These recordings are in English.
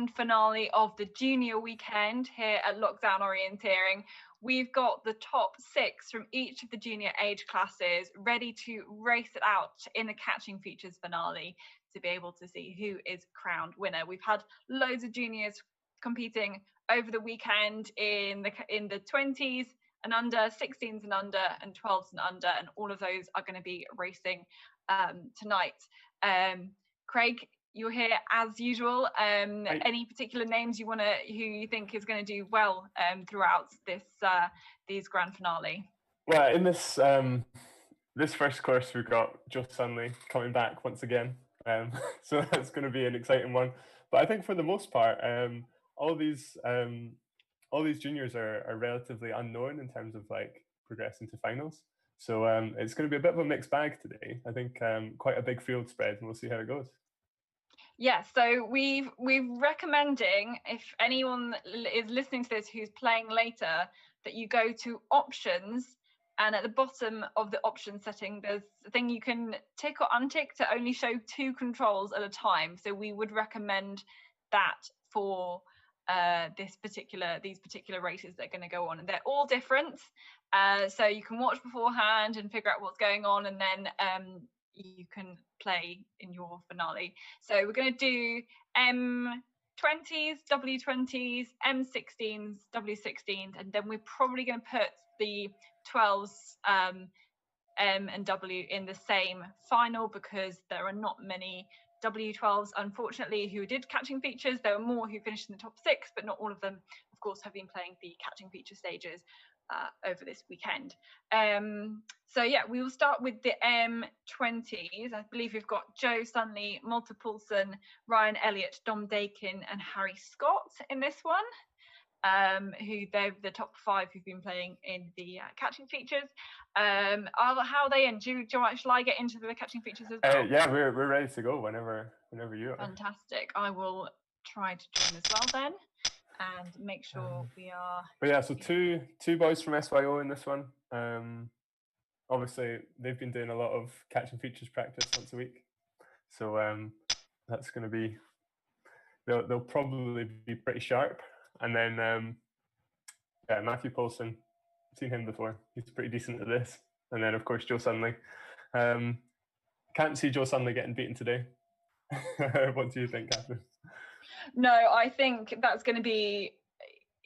grand finale of the junior weekend here at Lockdown Orienteering. We've got the top 6 from each of the junior age classes ready to race it out in the catching features finale to be able to see who is crowned winner. We've had loads of juniors competing over the weekend in the 20s and under, 16s and under, and 12s and under, and all of those are going to be racing tonight. Craig, you're here as usual. Any particular names who you think is going to do well throughout these grand finale? Well, in this this first course, we've got Joe Sunley coming back once again, so that's going to be an exciting one. But I think for the most part, all these juniors are relatively unknown in terms of like progressing to finals. So it's going to be a bit of a mixed bag today. I think quite a big field spread, and we'll see how it goes. Yeah, so we're recommending, if anyone is listening to this who's playing later, that you go to options, and at the bottom of the option setting there's a thing you can tick or untick to only show 2 controls at a time. So we would recommend that for these particular races that are going to go on, and they're all different, so you can watch beforehand and figure out what's going on, and then you can play in your finale. So we're going to do M20s, W20s, M16s, W16s, and then we're probably going to put the 12s, M and W in the same final, because there are not many W12s, unfortunately, who did catching features. There were more who finished in the top 6, but not all of them, of course, have been playing the catching feature stages over this weekend. So yeah, we will start with the M20s. I believe we've got Joe Sunley, Malta Poulsen, Ryan Elliott, Dom Dakin, and Harry Scott in this one. Who they're the top 5 who've been playing in the catching features. How are they in? Shall I get into the catching features as well? Yeah, we're ready to go whenever you are. Fantastic. I will try to join as well then, and make sure we are. But yeah, so two boys from SYO in this one. Obviously, they've been doing a lot of catching features practice once a week, so that's going to be. They'll probably be pretty sharp. And then Matthew Poulsen, seen him before. He's pretty decent at this. And then of course Joe Sunley. Can't see Joe Sunley getting beaten today. What do you think, Catherine? No, I think that's going to be.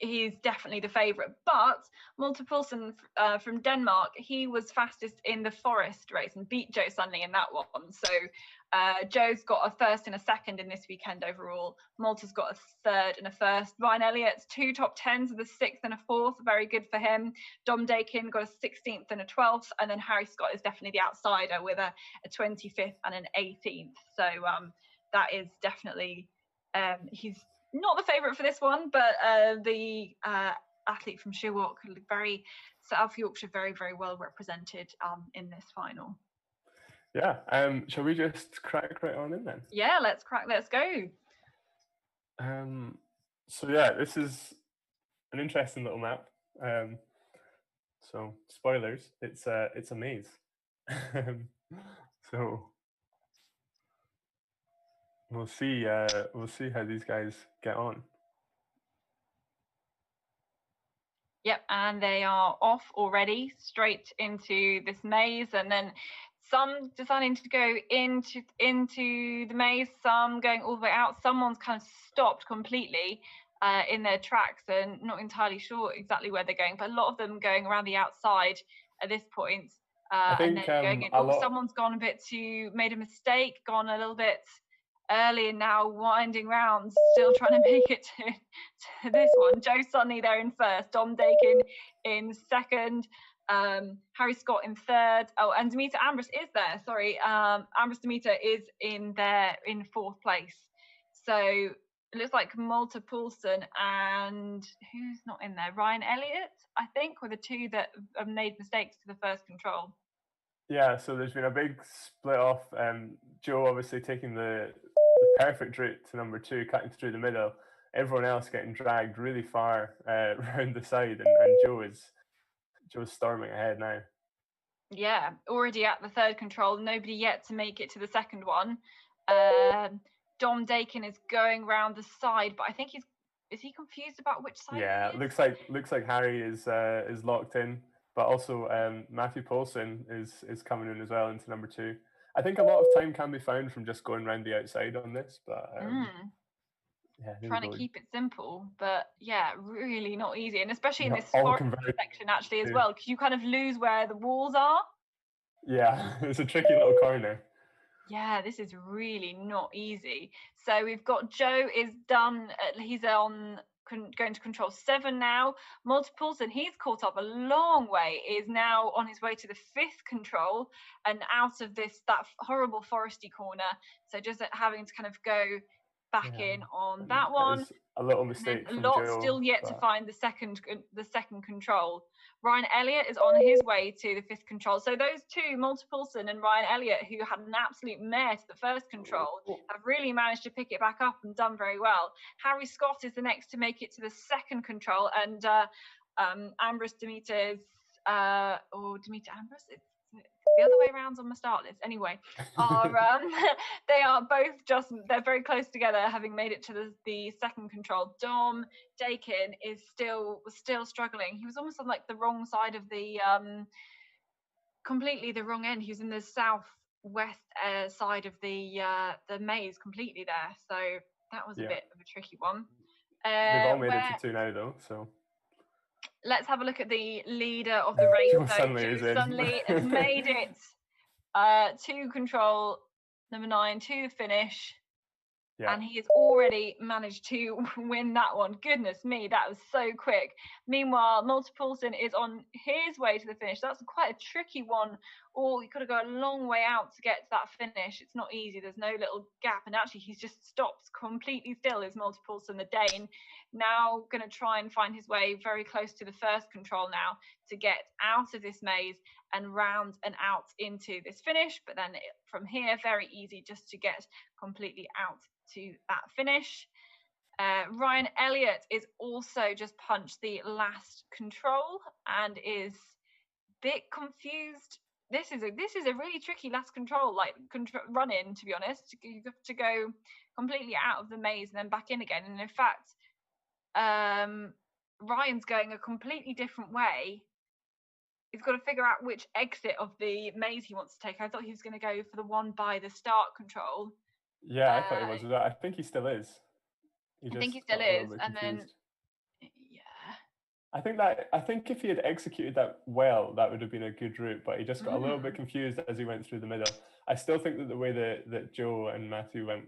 He's definitely the favourite, but Malta Poulsen from Denmark, he was fastest in the forest race and beat Joe Sunley in that one. So Joe's got a first and a second in this weekend overall. Malta's got a third and a first. Ryan Elliott's 2 top 10s with a 6th and a 4th, very good for him. Dom Dakin got a 16th and a 12th, and then Harry Scott is definitely the outsider with a 25th and an 18th. So that is definitely he's not the favourite for this one, but the athlete from Shewalk, very South Yorkshire, very, very well represented in this final. Yeah, shall we just crack right on in then? Yeah, let's go. So yeah, this is an interesting little map. So spoilers, it's a maze. So we'll see how these guys get on. Yep, and they are off already, straight into this maze, and then some deciding to go into the maze, some going all the way out. Someone's kind of stopped completely in their tracks and not entirely sure exactly where they're going, but a lot of them going around the outside at this point. I think, and then going in. Someone's gone a bit made a mistake, gone a little bit early, and now winding round, still trying to make it to this one. Joe Sunley there in first, Dom Dakin in second, Harry Scott in third. Oh, and Demeter Ambrose is there. Sorry, Ambrose Demeter is in 4th place. So it looks like Malta Poulsen and who's not in there? Ryan Elliott, I think, were the 2 that have made mistakes to the first control. Yeah, so there's been a big split off. Joe obviously taking the perfect route to number 2, cutting through the middle. Everyone else getting dragged really far around the side, and Joe's storming ahead now. Yeah, already at the third control. Nobody yet to make it to the second one. Dom Dakin is going round the side, but I think is he confused about which side Yeah, it is? looks like Harry is locked in, but also Matthew Poulsen is coming in as well into number 2. I think a lot of time can be found from just going round the outside on this, but yeah, there we Trying to go. keep it simple, but yeah, really not easy, and especially in Yeah, this all forest converged section actually as too. well, because you kind of lose where the walls are. Yeah, it's a tricky little corner. Yeah, this is really not easy. So we've got Joe is done. He's on going to control 7 now. Multiples, and he's caught up a long way. Is now on his way to the 5th control and out of that horrible foresty corner. So just having to kind of go back in on that one. It's a little And then mistake a from lot Joe. still yet to find the second control. Ryan Elliott is on his way to the 5th control. So those two, Multipulson and Ryan Elliott, who had an absolute mare to the 1st control, have really managed to pick it back up and done very well. Harry Scott is the next to make it to the 2nd control, and Ambrose Demeter's Demeter Ambrose. It's the other way around on my start list. Anyway, are they are both they're very close together, having made it to the 2nd control. Dom Dakin was still struggling. He was almost on like the wrong side of the completely the wrong end. He was in the southwest side of the maze completely there. So that was a bit of a tricky one. They've all made it to 2 now though, so let's have a look at the leader of the race. Joe So Sunley is Joe in. Sunley has made it to control number 9 to the finish. Yeah. And he has already managed to win that one. Goodness me, that was so quick. Meanwhile, Multipulson is on his way to the finish. That's quite a tricky one. Or you've got to go a long way out to get to that finish. It's not easy. There's no little gap. And actually, he's just stopped completely still, is Multipulson, the Dane. Now going to try and find his way very close to the 1st control now to get out of this maze and round and out into this finish. But then from here, very easy just to get completely out to that finish. Ryan Elliott is also just punched the last control and is a bit confused. This is a really tricky last control, run in, to be honest. You have to go completely out of the maze and then back in again. And in fact, Ryan's going a completely different way. He's got to figure out which exit of the maze he wants to take. I thought he was going to go for the one by the start control. Yeah, I thought he was. I think he still is. I think he still is, and then I think if he had executed that well, that would have been a good route. But he just got a little bit confused as he went through the middle. I still think that the way that Joe and Matthew went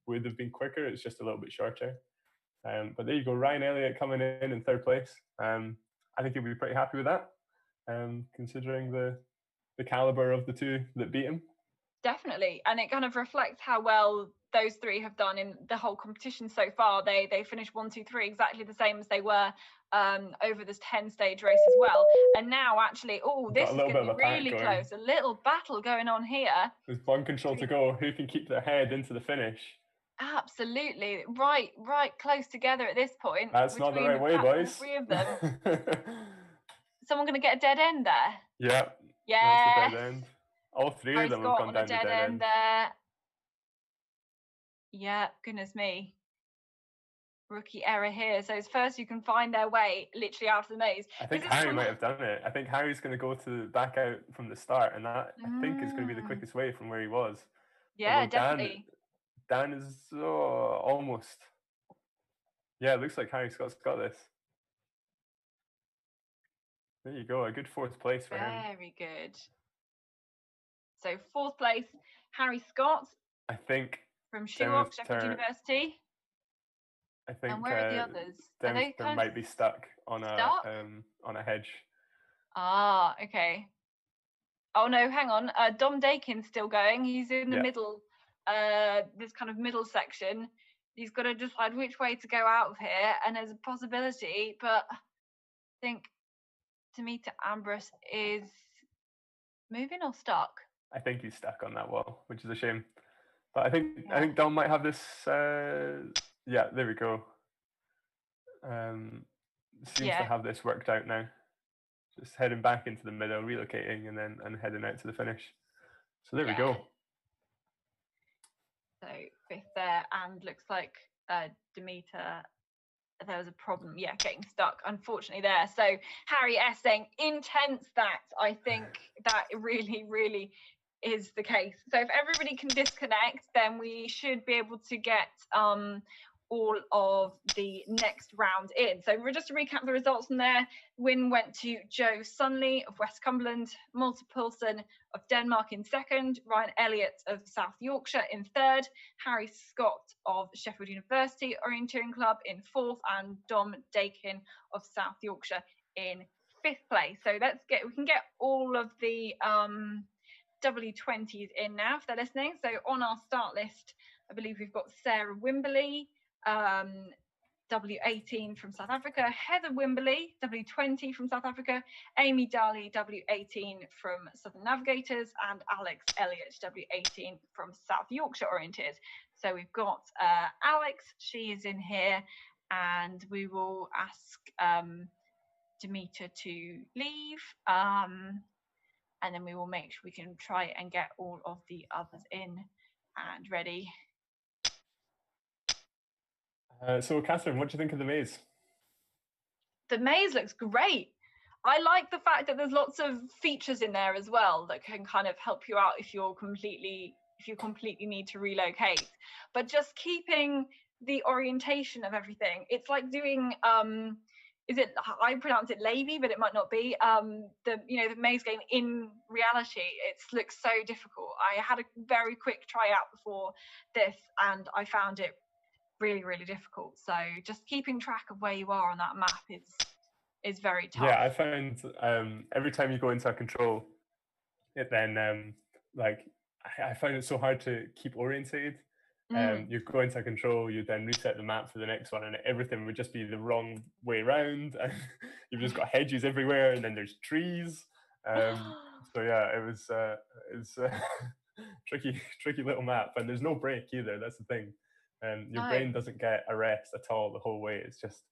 would have been quicker. It's just a little bit shorter. But there you go, Ryan Elliott coming in 3rd place. I think he'll be pretty happy with that, considering the caliber of the two that beat him. Definitely, and it kind of reflects how well those 3 have done in the whole competition so far. They finished 1, 2, 3 exactly the same as they were over this 10-stage race as well. And now actually, this is going to be really close. A little battle going on here. There's 1 control to go. Who can keep their head into the finish? Absolutely, right close together at this point. That's not the right way, boys. All 3 of them. Someone going to get a dead end there? Yeah. That's a dead end. All 3 of them have gone down the dead end there. Yeah, goodness me. Rookie error here. So it's first you can find their way literally out of the maze. I think Harry might have done it. I think Harry's going to go to back out from the start, and that I think is going to be the quickest way from where he was. Yeah, although definitely. Dan is almost. Yeah, it looks like Harry Scott's got this. There you go, a good 4th place for him. Very good. So 4th place, Harry Scott. I think from Sheffield University. I think. And where are the others? They might be stuck on a hedge. Ah, okay. Oh no, hang on. Dom Dakin's still going. He's in the middle. This kind of middle section. He's got to decide which way to go out of here, and there's a possibility, but I think Demeter Ambrose is moving or stuck. I think he's stuck on that wall, which is a shame. But I think Dom might have this. Yeah, there we go. Seems to have this worked out now. Just heading back into the middle, relocating, and heading out to the finish. So there we go. So 5th there, and looks like Demeter, there was a problem, getting stuck, unfortunately, there. So Harry S saying, intense that. I think that really, really is the case. So if everybody can disconnect, then we should be able to get all of the next round in. So just to recap the results from there, win went to Joe Sunley of West Cumberland, Malte Poulsen of Denmark in second, Ryan Elliott of South Yorkshire in third, Harry Scott of Sheffield University Orienteering Club in fourth, and Dom Dakin of South Yorkshire in fifth place. So we can get all of the W20s in now if they're listening. So on our start list, I believe we've got Sarah Wimberley, W18 from South Africa, Heather Wimberley, W20 from South Africa, Amy Daly, W18 from Southern Navigators, and Alex Elliott, W18 from South Yorkshire Orienteers. So we've got Alex, she is in here, and we will ask Demeter to leave, and then we will make sure we can try and get all of the others in and ready. So, Catherine, what do you think of the maze? The maze looks great. I like the fact that there's lots of features in there as well that can kind of help you out if you completely need to relocate. But just keeping the orientation of everything, it's like doing I pronounce it Levy, but it might not be. The maze game in reality, it looks so difficult. I had a very quick tryout before this, and I found it really, really difficult. So just keeping track of where you are on that map is very tough. Yeah, I find every time you go into a control, it then I find it so hard to keep orientated. You go into a control, you then reset the map for the next one, and everything would just be the wrong way around. And you've just got hedges everywhere, and then there's trees. So yeah, it was tricky little map, and there's no break either. That's the thing. Your brain doesn't get a rest at all the whole way. It's just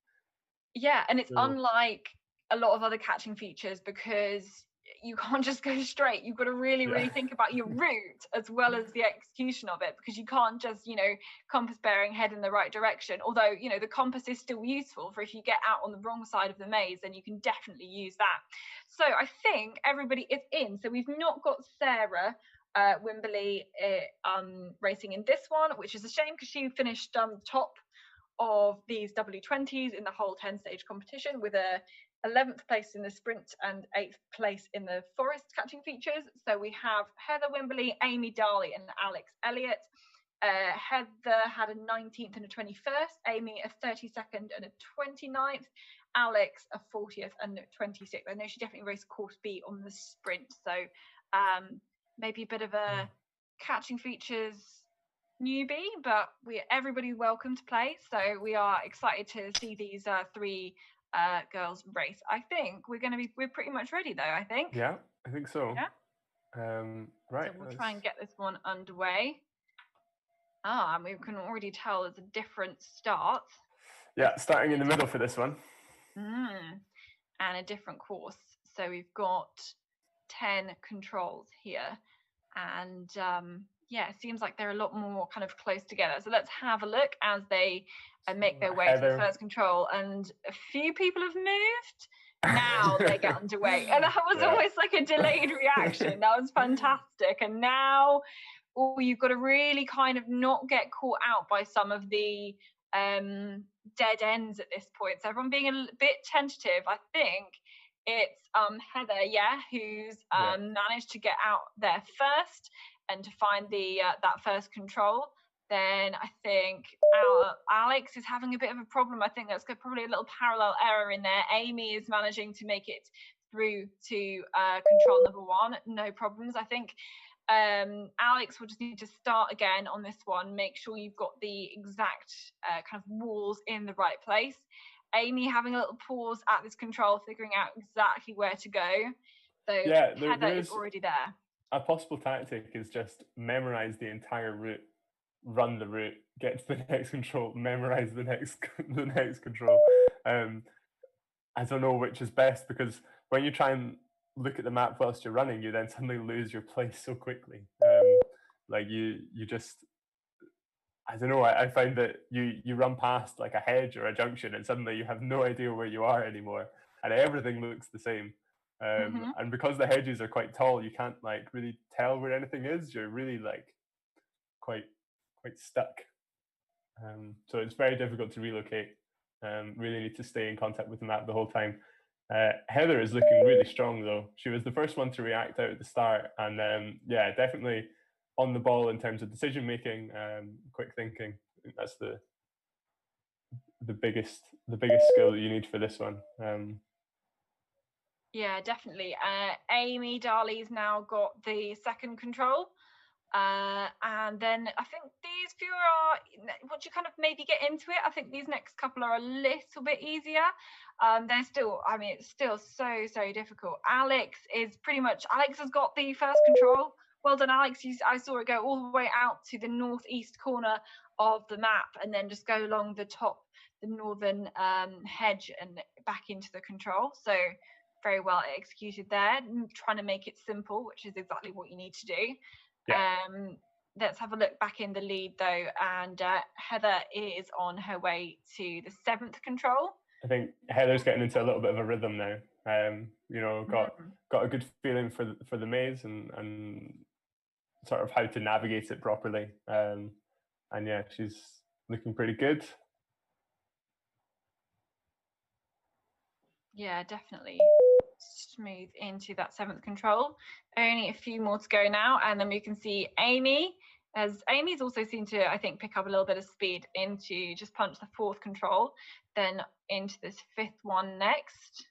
and it's unlike a lot of other catching features because you can't just go straight. You've got to really, really think about your route as well as the execution of it, because you can't just, compass bearing, head in the right direction. Although, the compass is still useful for if you get out on the wrong side of the maze, then you can definitely use that. So I think everybody is in. So we've not got Sarah Wimberley racing in this one, which is a shame because she finished top of these W20s in the whole 10-stage competition with a 11th place in the sprint and 8th place in the forest catching features. So we have Heather Wimberley, Amy Daly, and Alex Elliott. Heather had a 19th and a 21st, Amy a 32nd and a 29th, Alex a 40th and a 26th. I know she definitely raced course B on the sprint, so maybe a bit of a catching features newbie, but everybody's welcome to play. So we are excited to see these three girls race. I think we're pretty much ready though, I think. Yeah, I think so. Yeah. Right. So we'll try and get this one underway. And we can already tell there's a different start. Yeah, starting in the middle for this one. And a different course. So we've got 10 controls here. And it seems like they're a lot more kind of close together. So let's have a look as they make their way to the first control. And a few people have moved. Now they get underway. And that was almost like a delayed reaction. That was fantastic. And now you've got to really kind of not get caught out by some of the dead ends at this point. So everyone being a bit tentative. I think it's Heather, who's managed to get out there first and to find the that first control. Then I think Alex is having a bit of a problem. I think that's probably a little parallel error in there. Amy is managing to make it through to control number 1, no problems. I think Alex will just need to start again on this one. Make sure you've got the exact kind of walls in the right place. Amy having a little pause at this control, figuring out exactly where to go. So Heather is already there. A possible tactic is just memorize the entire route, run the route, get to the next control, memorize the next control. I don't know which is best, because when you try and look at the map whilst you're running, you then suddenly lose your place so quickly. Like you just I don't know. I find that you run past like a hedge or a junction, and suddenly you have no idea where you are anymore, and everything looks the same. Hmm. And because the hedges are quite tall, you can't like really tell where anything is. You're really like quite quite stuck. So it's very difficult to relocate. Really need to stay in contact with the map the whole time. Heather is looking really strong though. She was the first one to react out at the start, and yeah, definitely on the ball in terms of decision making, quick thinking. I think that's the biggest skill that you need for this one. Yeah, definitely. Amy Darley's now got the second control. And then I think these few are, once you kind of maybe get into it, I think these next couple are a little bit easier. They're still, I mean, it's still so difficult. Alex has got the first control. Well done, Alex. I saw it go all the way out to the northeast corner of the map and then just go along the northern hedge and back into the control. So very well executed there, trying to make it simple, which is exactly what you need to do. Yeah. Let's have a look back in the lead though, and Heather is on her way to the 7th control. I think Heather's getting into a little bit of a rhythm now. Got a good feeling for the maze and sort of how to navigate it properly. And yeah, she's looking pretty good. Yeah, definitely smooth into that 7th control. Only a few more to go now, and then we can see Amy. As Amy's also seemed to, I think, pick up a little bit of speed into just punch the 4th control, then into this 5th one next.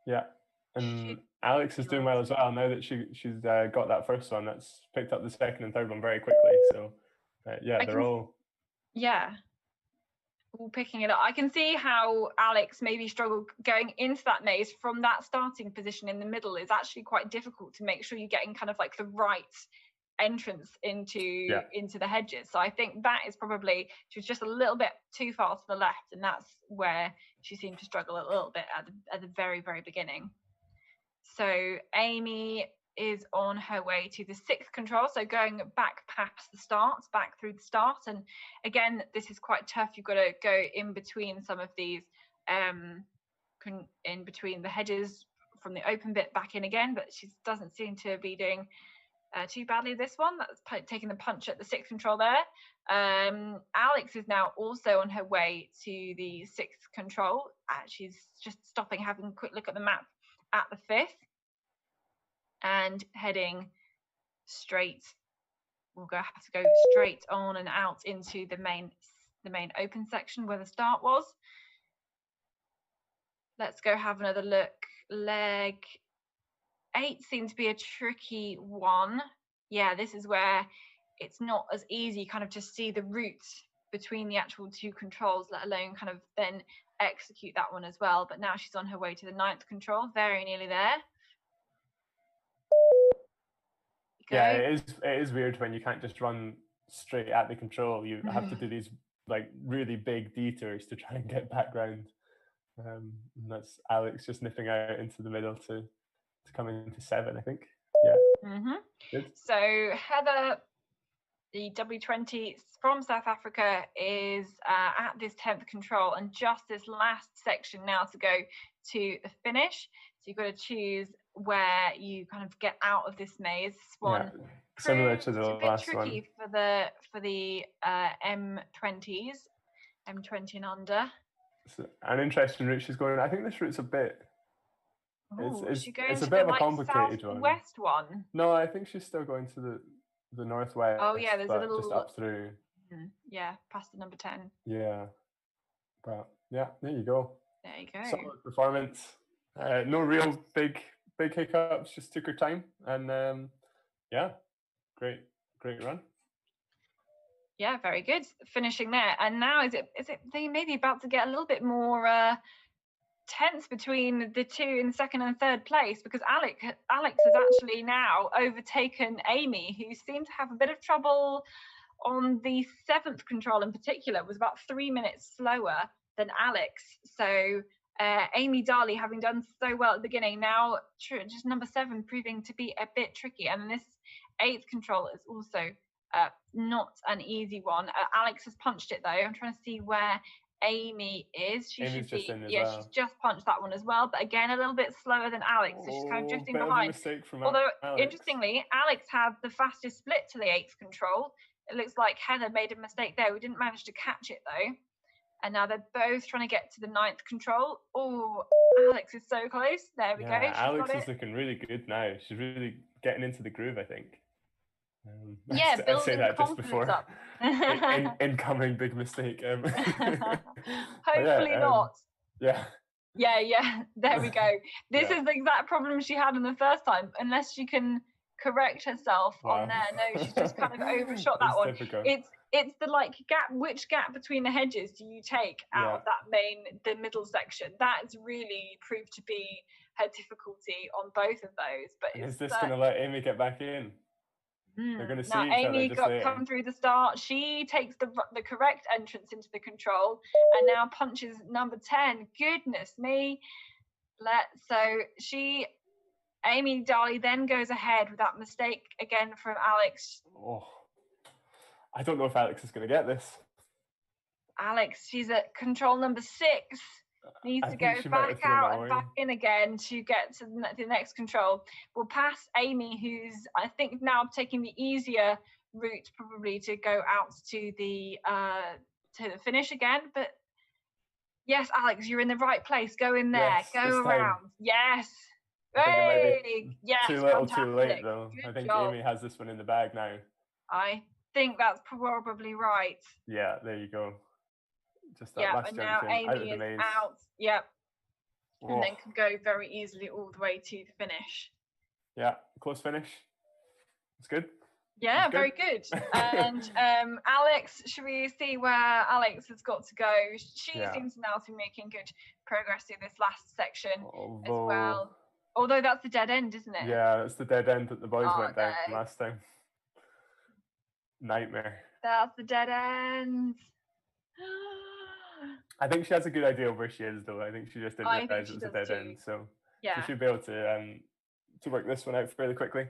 Yeah, and Alex is doing well as well now that she's got that first one. That's picked up the second and third one very quickly. So yeah, they're all picking it up. I can see how Alex maybe struggled going into that maze from that starting position in the middle. Is actually quite difficult to make sure you're getting kind of like the right entrance into the hedges. So I think that is probably, she was just a little bit too far to the left, and that's where she seemed to struggle a little bit at the very beginning. So Amy is on her way to the 6th control, so going back past the start, back through the start. And again, this is quite tough. You've got to go in between some of these, in between the hedges from the open bit back in again, but she doesn't seem to be doing too badly this one. That's taking the punch at the 6th control there. Alex is now also on her way to the 6th control. She's just stopping, having a quick look at the map at the 5th, and heading straight. We'll have to go straight on and out into the main open section where the start was. Let's go have another look. Leg 8 seems to be a tricky one. Yeah, this is where it's not as easy kind of to see the route between the actual 2 controls, let alone kind of then execute that one as well. But now she's on her way to the 9th control, very nearly there. Yeah, it is weird when you can't just run straight at the control. You have to do these like really big detours to try and get back round. And that's Alex just nipping out into the middle to come into 7, I think. Yeah. Good. So Heather, the W20 from South Africa, is at this 10th control, and just this last section now to go to the finish. So you've got to choose where you kind of get out of this maze. This one similar to the last tricky one. for the M20s, M20 and under. It's an interesting route she's going. I think this route's a bit. It's a bit of a complicated one. West one. No, I think she's still going to the northwest. Oh yeah, there's a little just up through. Yeah, past the number 10. Yeah, but yeah, there you go. There you go. Solid performance. No real big hiccups. Just took her time, and yeah, great run. Yeah, very good. Finishing there, and now is it they may be about to get a little bit more tense between the 2 in 2nd and 3rd place, because Alex has actually now overtaken Amy, who seemed to have a bit of trouble on the 7th control in particular, was about 3 minutes slower than Alex. So Amy Darley, having done so well at the beginning, now just number 7 proving to be a bit tricky. And this 8th control is also Not an easy one. Alex has punched it though. I'm trying to see where Amy is. She Amy's should just be, in as yeah, well. she's just punched that one as well, but again a little bit slower than Alex, so she's kind of drifting Bit behind. of a mistake from Although Alex. interestingly, Alex had the fastest split to the 8th control. It looks like Heather made a mistake there. We didn't manage to catch it though. And now they're both trying to get to the 9th control. Oh, Alex is so close. There we go. She's Alex got is it. looking really good now. She's really getting into the groove, I think. Yeah, I'd building say that just confidence before up. incoming big mistake. Hopefully not. Yeah. Yeah, there we go. This Yeah. is the exact problem she had in the first time, unless she can correct herself on there. No, she's just kind of overshot that one. Typical. It's the like gap. Which gap between the hedges do you take out of that the middle section? That's really proved to be her difficulty on both of those. But is this going to let Amy get back in? They're going to see each Amy other just come through the start. She takes the correct entrance into the control and now punches number 10. Goodness me. Amy Darley then goes ahead with that mistake again from Alex. Oh, I don't know if Alex is going to get this. Alex, she's at control number 6. Needs to go back out and back in again to get to the next control. We'll pass Amy, who's I think now taking the easier route probably to go out to the finish again. But yes, Alex, you're in the right place. Go in there. Yes, go around. Yes. Hey! Yes. Too little, fantastic. too late though. Good I think job. Amy has this one in the bag now. I think that's probably right. Yeah, there you go. Just that last and now junction, Amy out of the is maze. out. Yep. And then can go very easily all the way to the finish. Yeah, close finish. It's good. Yeah, very good. And Alex, should we see where Alex has got to go? She seems now to be making good progress through this last section as well. Although that's the dead end, isn't it? Yeah, that's the dead end that the boys went down last time. Nightmare. That's the dead end. I think she has a good idea of where she is, though. I think she just didn't realize it was a dead end. So she should be able to work this one out fairly quickly.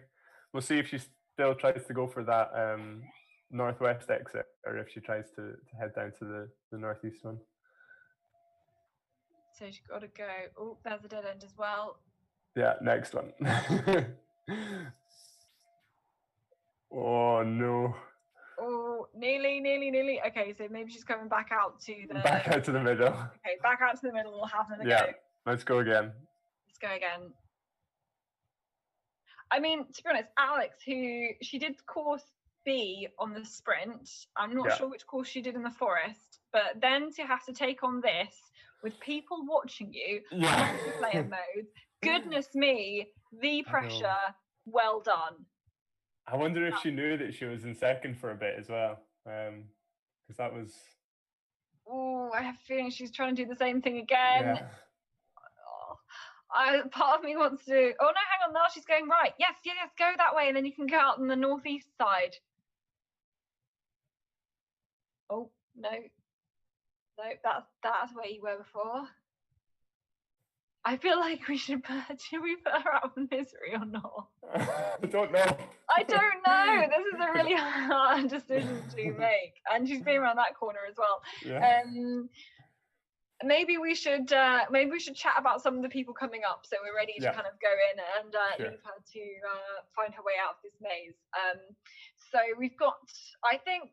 We'll see if she still tries to go for that northwest exit, or if she tries to head down to the northeast one. So she's got to go. Oh, there's a dead end as well. Yeah, next one. Oh no. Oh, nearly. Okay, so maybe she's coming back out to the middle. Okay, back out to the middle. We'll have another go. Yeah, let's go again. Let's go again. I mean, to be honest, Alex, who she did course B on the sprint. I'm not sure which course she did in the forest, but then to have to take on this with people watching you, multiplayer mode. Goodness me, the pressure. Well done. I wonder if she knew that she was in second for a bit as well, because that was. Oh, I have a feeling she's trying to do the same thing again. Yeah. Part of me wants to. Oh no, hang on! Now she's going right. Yes, go that way, and then you can go out on the northeast side. Oh no, that's where you were before. I feel like should we put her out of misery or not? I don't know. I don't know. This is a really hard decision to make, and she's been around that corner as well. Yeah. Maybe we should chat about some of the people coming up, so we're ready to kind of go in and leave her to find her way out of this maze. So we've got, I think,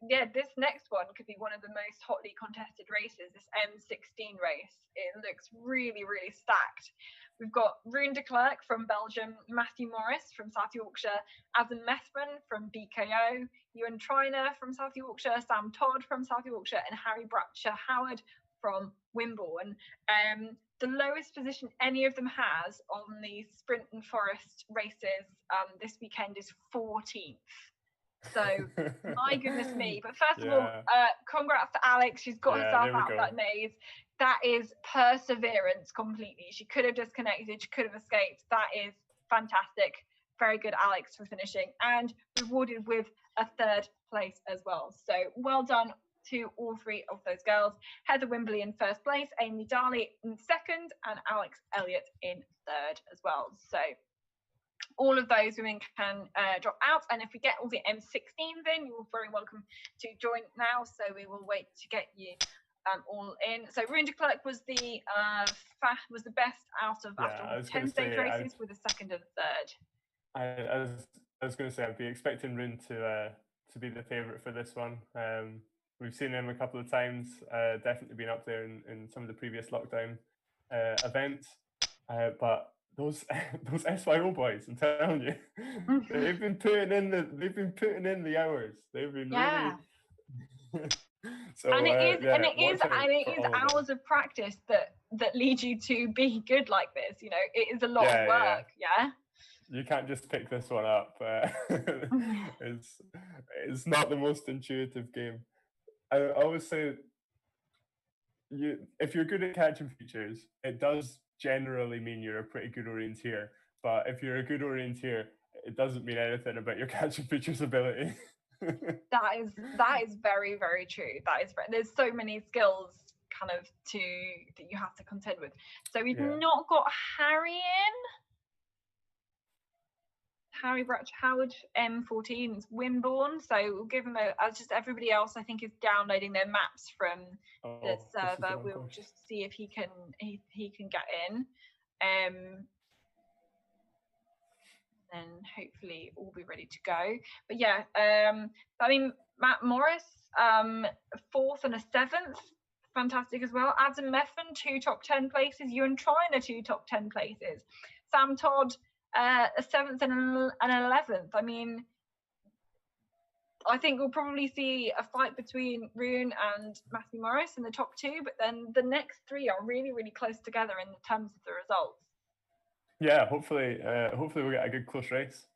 this next one could be one of the most hotly contested races, this M16 race. It looks really, really stacked. We've got Rune de Klerk from Belgium, Matthew Morris from South Yorkshire, Adam Methven from BKO, Ewan Triner from South Yorkshire, Sam Todd from South Yorkshire, and Harry Bratcher Howard from Wimborne. The lowest position any of them has on the sprint and forest races this weekend is 14th. So my goodness me. But first of all, congrats to Alex. She's got herself out of that maze. That is perseverance completely. She could have disconnected, she could have escaped. That is fantastic. Very good, Alex, for finishing, and rewarded with a 3rd place as well. So well done to all 3 of those girls. Heather Wimbley in 1st place, Amy Darley in 2nd, and Alex Elliott in 3rd as well. So all of those women can drop out, and if we get all the M16s in, you're very welcome to join now. So we will wait to get you all in. So Rune de Klerk was the best out of after all 10 stage races, with a second and third. I was going to say I'd be expecting Rune to be the favourite for this one. We've seen him a couple of times, definitely been up there in some of the previous lockdown events, but those SYO boys, I'm telling you, they've been putting in the hours. They've been really. So and it is hours of practice that lead you to be good like this. You know, it is a lot of work. Yeah. You can't just pick this one up. It's not the most intuitive game. I always say, if you're good at catching features, it does generally mean you're a pretty good orienteer. But if you're a good orienteer, it doesn't mean anything about your catching features ability. That is very, very true. There's so many skills kind of that you have to contend with. So we've not got Harry in. Harry Brutch Howard M14 is Wimborne, so we'll give him as just everybody else I think is downloading their maps from the server. We'll just see if he can get in, then hopefully all be ready to go. But yeah, I mean Matt Morris, 4th and a 7th, fantastic as well. Adam Meffin, 2 top 10 places. Ewan Triner, 2 top 10 places. Sam Todd, a 7th and an 11th. I mean, I think we'll probably see a fight between Rune and Matthew Morris in the top 2, but then the next 3 are really, really close together in terms of the results. Yeah, hopefully we'll get a good close race.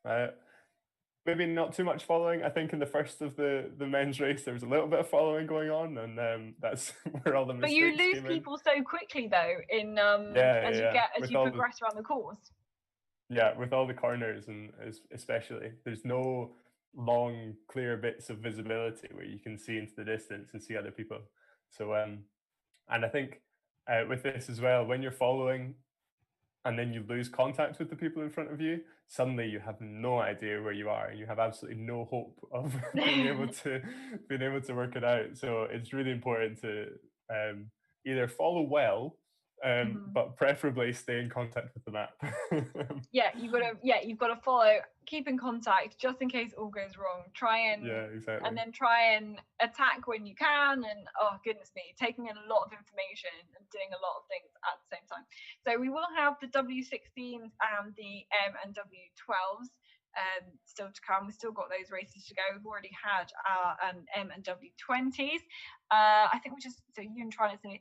Maybe not too much following. I think in the first of the men's race there was a little bit of following going on, and that's where all the mistakes came in. But you lose people so quickly though as you progress around the course. Yeah, with all the corners, and especially there's no long clear bits of visibility where you can see into the distance and see other people. So and I think with this as well, when you're following and then you lose contact with the people in front of you, suddenly you have no idea where you are and you have absolutely no hope of being able to work it out. So it's really important to either follow well, but preferably stay in contact with the map. You've got to follow, keep in contact just in case all goes wrong. And then try and attack when you can, and oh goodness me, taking in a lot of information and doing a lot of things at the same time. So we will have the W16s and the M and W12s still to come. We've still got those races to go. We've already had our M and W20s. I think you and trying to say,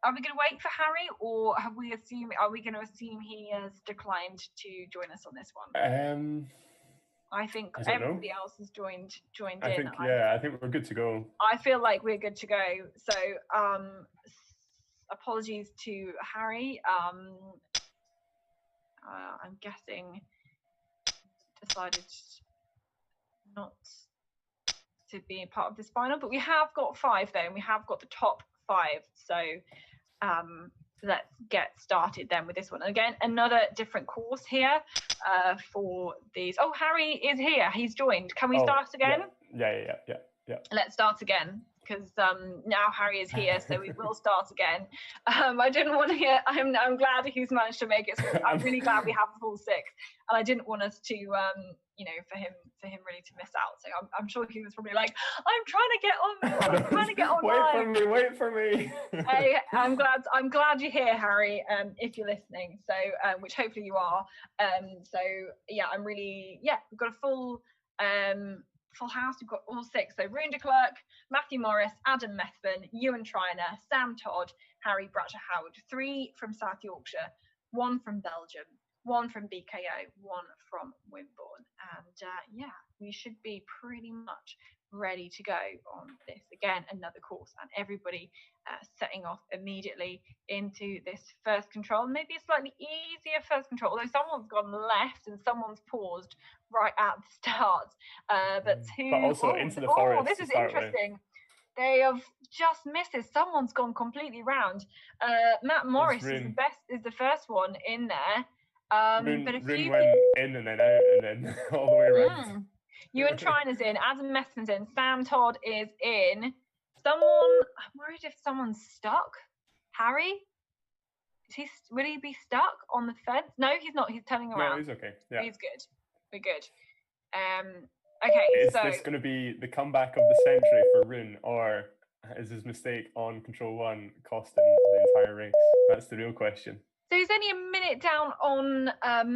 are we going to wait for Harry, or are we going to assume he has declined to join us on this one? I think everybody else has joined in. I think we're good to go. I feel like we're good to go. So apologies to Harry. I'm guessing decided not to be a part of this final, but we have got 5 though, and we have got the top 5. So let's get started then with this one. Again, another different course here for these. Oh, Harry is here. He's joined. Can we start again? Yeah. Let's start again, because now Harry is here, so we will start again. I didn't want to hear. I'm glad he's managed to make it. So I'm really glad we have a full 6, and I didn't want us to, for him really to miss out. So I'm sure he was probably like, I'm trying to get on. Wait for me. Hey, I'm glad you're here, Harry. If you're listening, so which hopefully you are. We've got a full house. We've got all 6. So Rune de Klerk, Matthew Morris, Adam Methven, Ewan Triner, Sam Todd, Harry Brutcher Howard. 3 from South Yorkshire, 1 from Belgium, 1 from BKO, 1 from Wimborne. And we should be pretty much ready to go on this. Again, another course, and everybody setting off immediately into this first control. Maybe a slightly easier first control, although someone's gone left and someone's paused right at the start. But also into the forest. This is interesting. They have just missed. Someone's gone completely round. Matt Morris is the first one in there. But a Rune few went in and then out and then all the way around. Ewan Triner's in, Adam Messman's in, Sam Todd is in. I'm worried if someone's stuck. Harry? Will he be stuck on the fence? No, he's not. He's turning around. No, he's okay. Yeah. He's good. We're good. Okay, is this going to be the comeback of the century for Rune, or is his mistake on Control 1 costing the entire race? That's the real question. So he's only a minute down on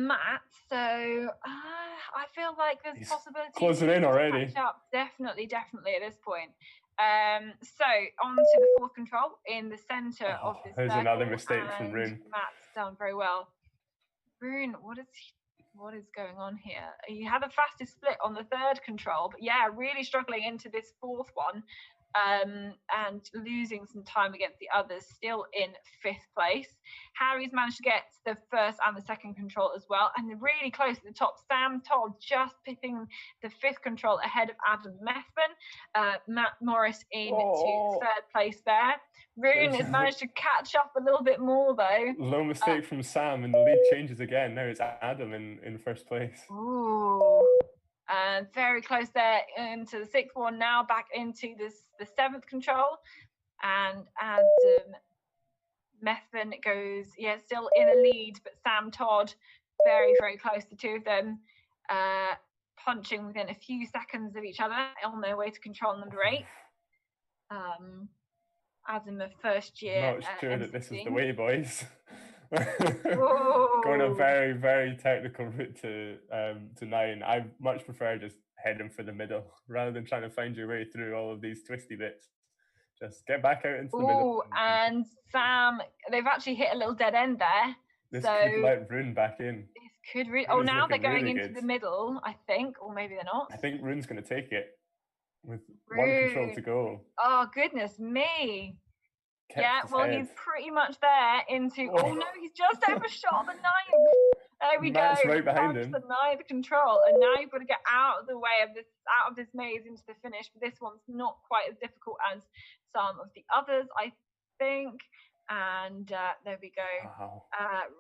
Matt, so I feel like there's he's possibility closing in already. Catch up. Definitely at this point. So on to the fourth control in the centre of this There's circle, another mistake from Rune. Matt's done very well. Rune, what is going on here? He had the fastest split on the third control, but yeah, really struggling into this fourth one, and losing some time against the others, still in fifth place. Harry's managed to get the first and the second control as well, and they're really close at the top. Sam Todd just pipping the fifth control ahead of Adam Methven. Matt Morris into third place there. Rune has managed to catch up a little bit more though. Low mistake from Sam, and the lead changes again. Now it's Adam in first place. Ooh. And very close there into the sixth one, now back into the seventh control. And Adam Methven goes, still in the lead, but Sam Todd very, very close, the two of them punching within a few seconds of each other on their way to control number 8. Adam, a first year. Not sure that this is the way, boys. Whoa. Going a very, very technical route to 9. I much prefer just heading for the middle rather than trying to find your way through all of these twisty bits. Just get back out into the middle. And Sam, they've actually hit a little dead end there. This could let Rune back in. This could really. Oh, now they're going into the middle, I think, or maybe they're not. I think Rune's going to take it with Rune. 1 control to go. Oh goodness me! Kept he's pretty much there into. Oh no, he's just overshot the 9th. There we Matt's go. Right behind him. The 9th control, and now you've got to get out of the way of this maze into the finish. But this one's not quite as difficult as some of the others, I think. And there we go. Wow.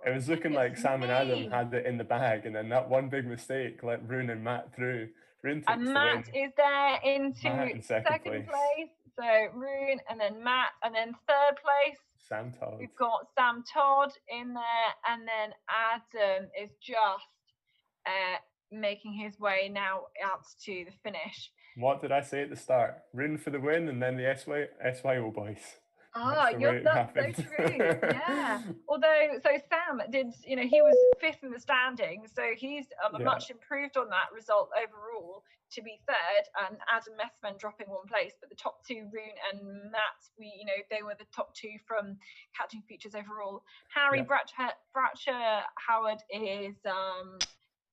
It was looking like Sam and Adam had it in the bag, and then that one big mistake let Rune and Matt through. Rune takes and Matt the win. is there into in second place. So Rune, and then Matt, and then third place. Sam Todd. We've got Sam Todd in there, and then Adam is just making his way now out to the finish. What did I say at the start? Rune for the win, and then the SYO boys. That's so true. Yeah. Although, so Sam did, he was 5th in the standings, so he's much improved on that result overall to be 3rd, and Adam Messman dropping 1 place. But the top 2, Rune and Matt, they were the top 2 from catching features overall. Harry Bratcher Howard is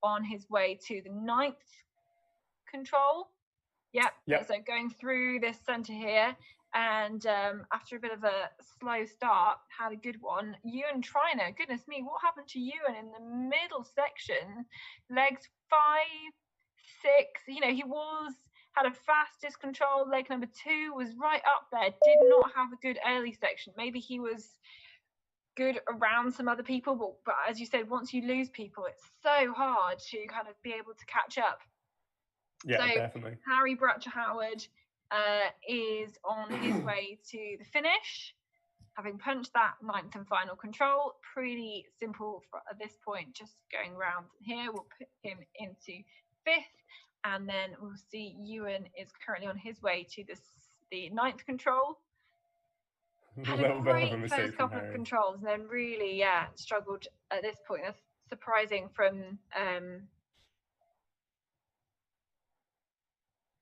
on his way to the 9th control. Yep. So going through this centre here. And after a bit of a slow start, had a good one. Ewan Triner, goodness me, what happened to Ewan in the middle section? Legs 5, 6, he had a fastest control. Leg number 2 was right up there, did not have a good early section. Maybe he was good around some other people, but as you said, once you lose people, it's so hard to kind of be able to catch up. Yeah, definitely. Harry Bratcher Howard is on his way to the finish, having punched that 9th and final control. Pretty simple at this point, just going round here. We'll put him into 5th, and then we'll see Ewan is currently on his way to the 9th control. Had a great first couple of controls, and then really, struggled at this point. That's surprising from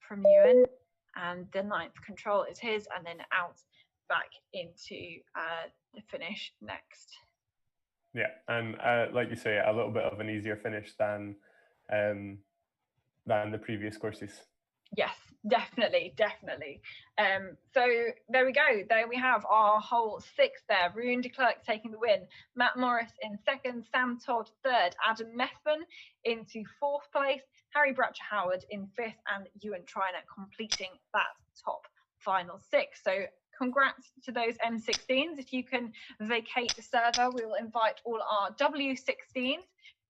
Ewan. And the 9th control is his, and then out back into the finish next. Yeah, and like you say, a little bit of an easier finish than the previous courses. Yes, definitely. So there we go. There we have our whole 6 there. Rune de Klerk taking the win. Matt Morris in 2nd. Sam Todd 3rd. Adam Methven into 4th place. Harry Bratcher Howard in 5th, and Ewan Triner completing that top final 6. So congrats to those M16s. If you can vacate the server, we will invite all our W16s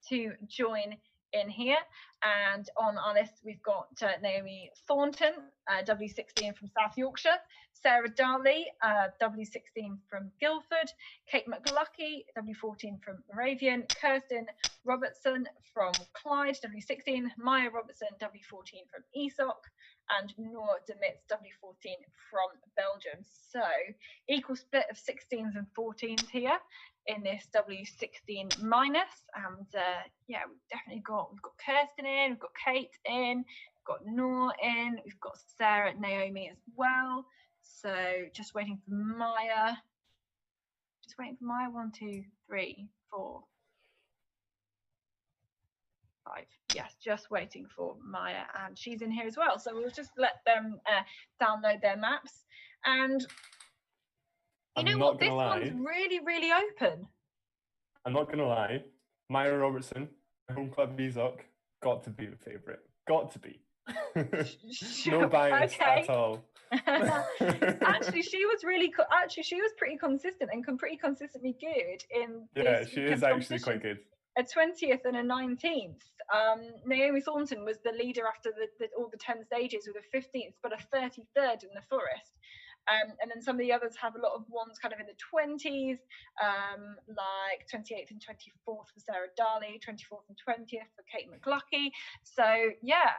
to join in here. And on our list, we've got Naomi Thornton, W16 from South Yorkshire, Sarah Darley, W16 from Guildford, Kate McLucky, W14 from Moravian, Kirsten Robertson from Clyde, W16, Maya Robertson, W14 from ESOC, and Noor Demitz, W14 from Belgium. So equal split of 16s and 14s here in this W16 minus. And yeah, we've got Kirsten in, we've got Kate in, we've got Noor in, we've got Sarah, Naomi as well. So just waiting for Maya. Just waiting for Maya. 1, 2, 3, 4, 5. Yes, just waiting for Maya, and she's in here as well. So we'll just let them download their maps. And you know what? This one's really, really open. I'm not gonna lie. Maya Robertson, home club ESOC, got to be the favourite. Got to be. No bias at all. Actually, she was pretty consistent and pretty consistently good in. Yeah, she is actually quite good. A 20th and a 19th. Naomi Thornton was the leader after all the 10 stages with a 15th, but a 33rd in the Forest. And then some of the others have a lot of ones kind of in the 20s, like 28th and 24th for Sarah Darley, 24th and 20th for Kate McLucky. So yeah,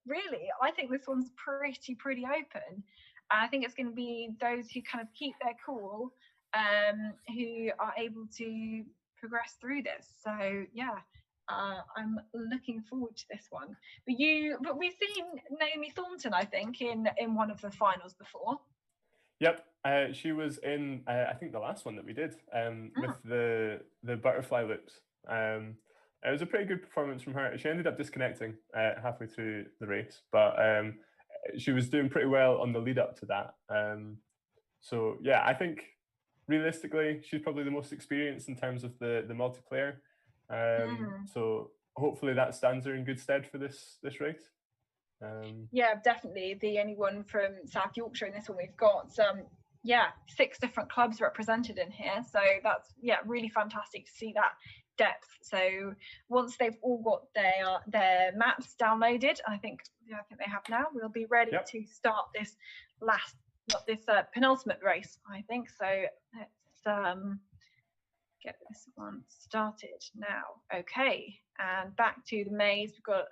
really, I think this one's pretty open. And I think it's going to be those who kind of keep their cool, who are able to progress through this. So yeah, I'm looking forward to this one. But we've seen Naomi Thornton, I think, in one of the finals before. Yep, she was in I think the last one that we did with the butterfly loops. It was a pretty good performance from her. She ended up disconnecting halfway through the race, but she was doing pretty well on the lead up to that. So yeah, I think realistically, she's probably the most experienced in terms of the multiplayer. So hopefully that stands her in good stead for this race. Yeah, definitely the only one from South Yorkshire in this one. We've got 6 different clubs represented in here, so that's really fantastic to see that depth. So once they've all got their maps downloaded, I think they have now, we'll be ready to start this penultimate race, I think. So let's get this one started now. Okay, and back to the maze. We've got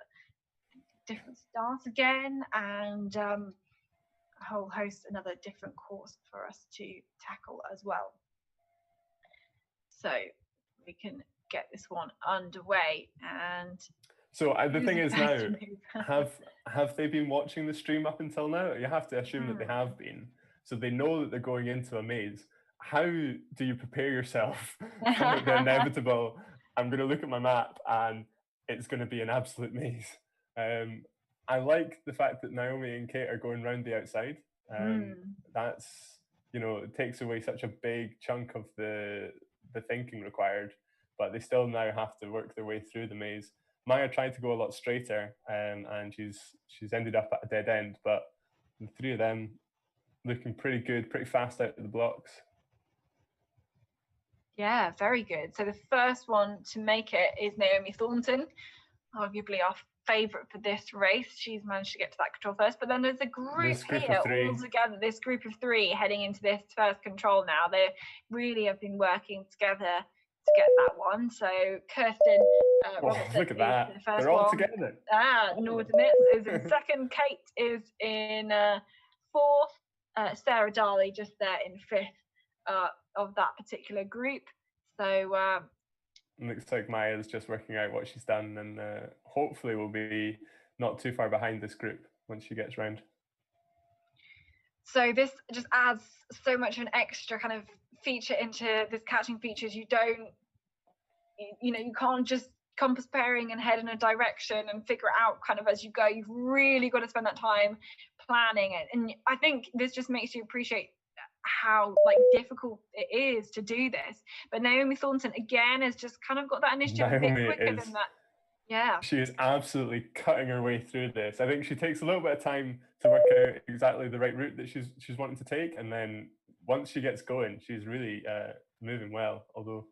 different stars again, and a whole host another different course for us to tackle as well. So we can get this one underway. And so the thing is now, have they been watching the stream up until now? You have to assume that they have been, so they know that they're going into a maze. How do you prepare yourself for the inevitable? I'm going to look at my map and it's going to be an absolute maze. I like the fact that Naomi and Kate are going round the outside. That's, it takes away such a big chunk of the thinking required, but they still now have to work their way through the maze. Maya tried to go a lot straighter, and she's ended up at a dead end, but the three of them looking pretty good, pretty fast out of the blocks. Yeah, very good. So the first one to make it is Naomi Thornton, arguably our favourite for this race. She's managed to get to that control first, but then there's a group here all together, this group of 3 heading into this first control now. They really have been working together to get that one. So Kirsten Robertson look at that. Is the first They're all one. together. Noor Demitz is in second. Kate is in fourth. Sarah Darley just there in fifth of that particular group. So looks like Maya's just working out what she's done, and hopefully will be not too far behind this group once she gets round. So this just adds so much of an extra kind of feature into this catching features. You can't just compass pairing and head in a direction and figure it out kind of as you go. You've really got to spend that time planning it. And I think this just makes you appreciate how difficult it is to do this. But Naomi Thornton again has just kind of got that initiative a bit quicker than that. Yeah. She is absolutely cutting her way through this. I think she takes a little bit of time to work out exactly the right route that she's wanting to take, and then once she gets going, she's really moving well. Although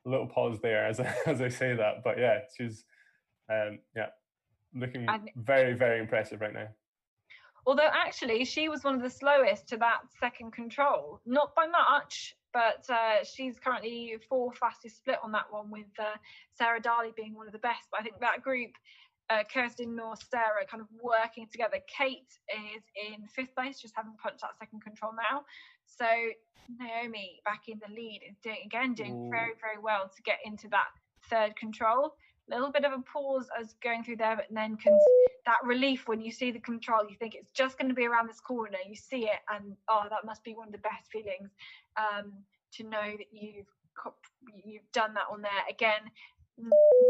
a little pause there as as I say that, but yeah, she's yeah, looking And very, very impressive right now. although actually she was one of the slowest to that second control, not by much, but she's currently fourth fastest split on that one, with Sarah Darley being one of the best. But I think that group, Kirsten, North, Sarah, kind of working together. Kate is in fifth place, just having punched that second control now. So Naomi back in the lead is doing very, very well to get into that third control. A little bit of a pause as going through there, but then that relief when you see the control, you think it's just going to be around this corner, you see it, and oh, that must be one of the best feelings, to know that you've done that on there. Again,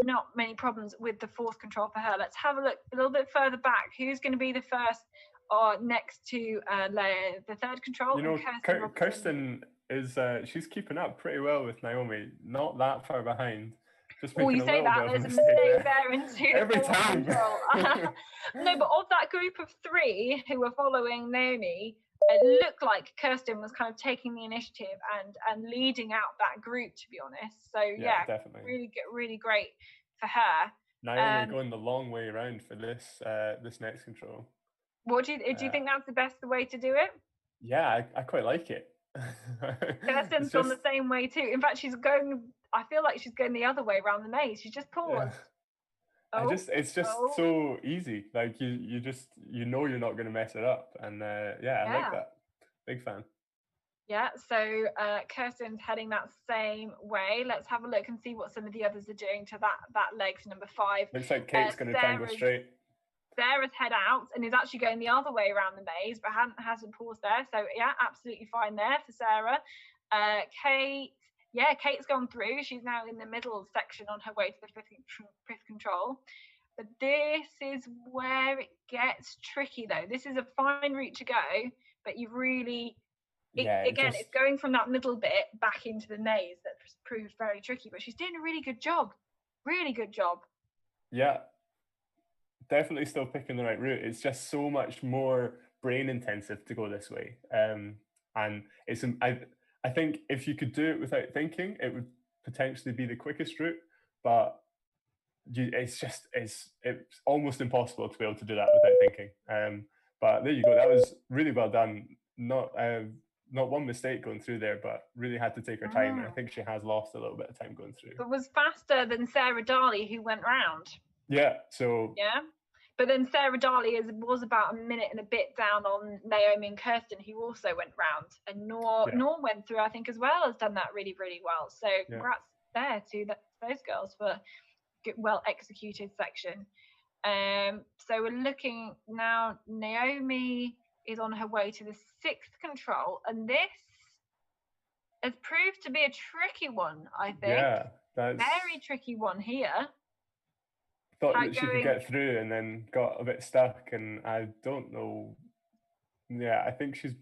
not many problems with the fourth control for her. Let's have a look a little bit further back. Who's going to be the first or next to the third control? You know, And Kirsten is she's keeping up pretty well with Naomi, not that far behind. Just Oh, making you a say little that bit there's of a a mistake there. there into Every the fourth time. control. No, but of that group of three who were following Naomi, it looked like Kirsten was kind of taking the initiative and leading out that group, to be honest. So yeah, definitely. really great for her. Naomi going the long way around for this this next control. What do you think that's the best way to do it? Yeah, I quite like it. Kirsten's gone the same way too. In fact, I feel like she's going the other way around the maze. She just paused. Yeah. It's just so easy. Like you just you're not going to mess it up, and yeah, I like that. Big fan. Yeah, so Kirsten's heading that same way. Let's have a look and see what some of the others are doing to that leg to number 5. Looks like Kate's going to try and go straight. Sarah's head out and is actually going the other way around the maze, but hasn't paused there. So yeah, absolutely fine there for Sarah. Kate's gone through. She's now in the middle section on her way to the fifth control. But this is where it gets tricky, though. This is a fine route to go, but you've really... it's going from that middle bit back into the maze that proved very tricky, but she's doing a really good job. Really good job. Yeah, definitely still picking the right route. It's just so much more brain intensive to go this way. And it's I think if you could do it without thinking, it would potentially be the quickest route, but it's almost impossible to be able to do that without thinking. But there you go. That was really well done. Not one mistake going through there, but really had to take her time. And I think she has lost a little bit of time going through. But was faster than Sarah Darley, who went round. Yeah. So. Yeah. But then Sarah Darley was about a minute and a bit down on Naomi and Kirsten, who also went round. And Nor went through, I think, as well, has done that really, really well. So congrats there to those girls for well executed section. So we're looking now. Naomi is on her way to the 6th control, and this has proved to be a tricky one, I think. Yeah, that's very tricky one here. Thought that she could get through and then got a bit stuck, and I don't know. Yeah, I think she's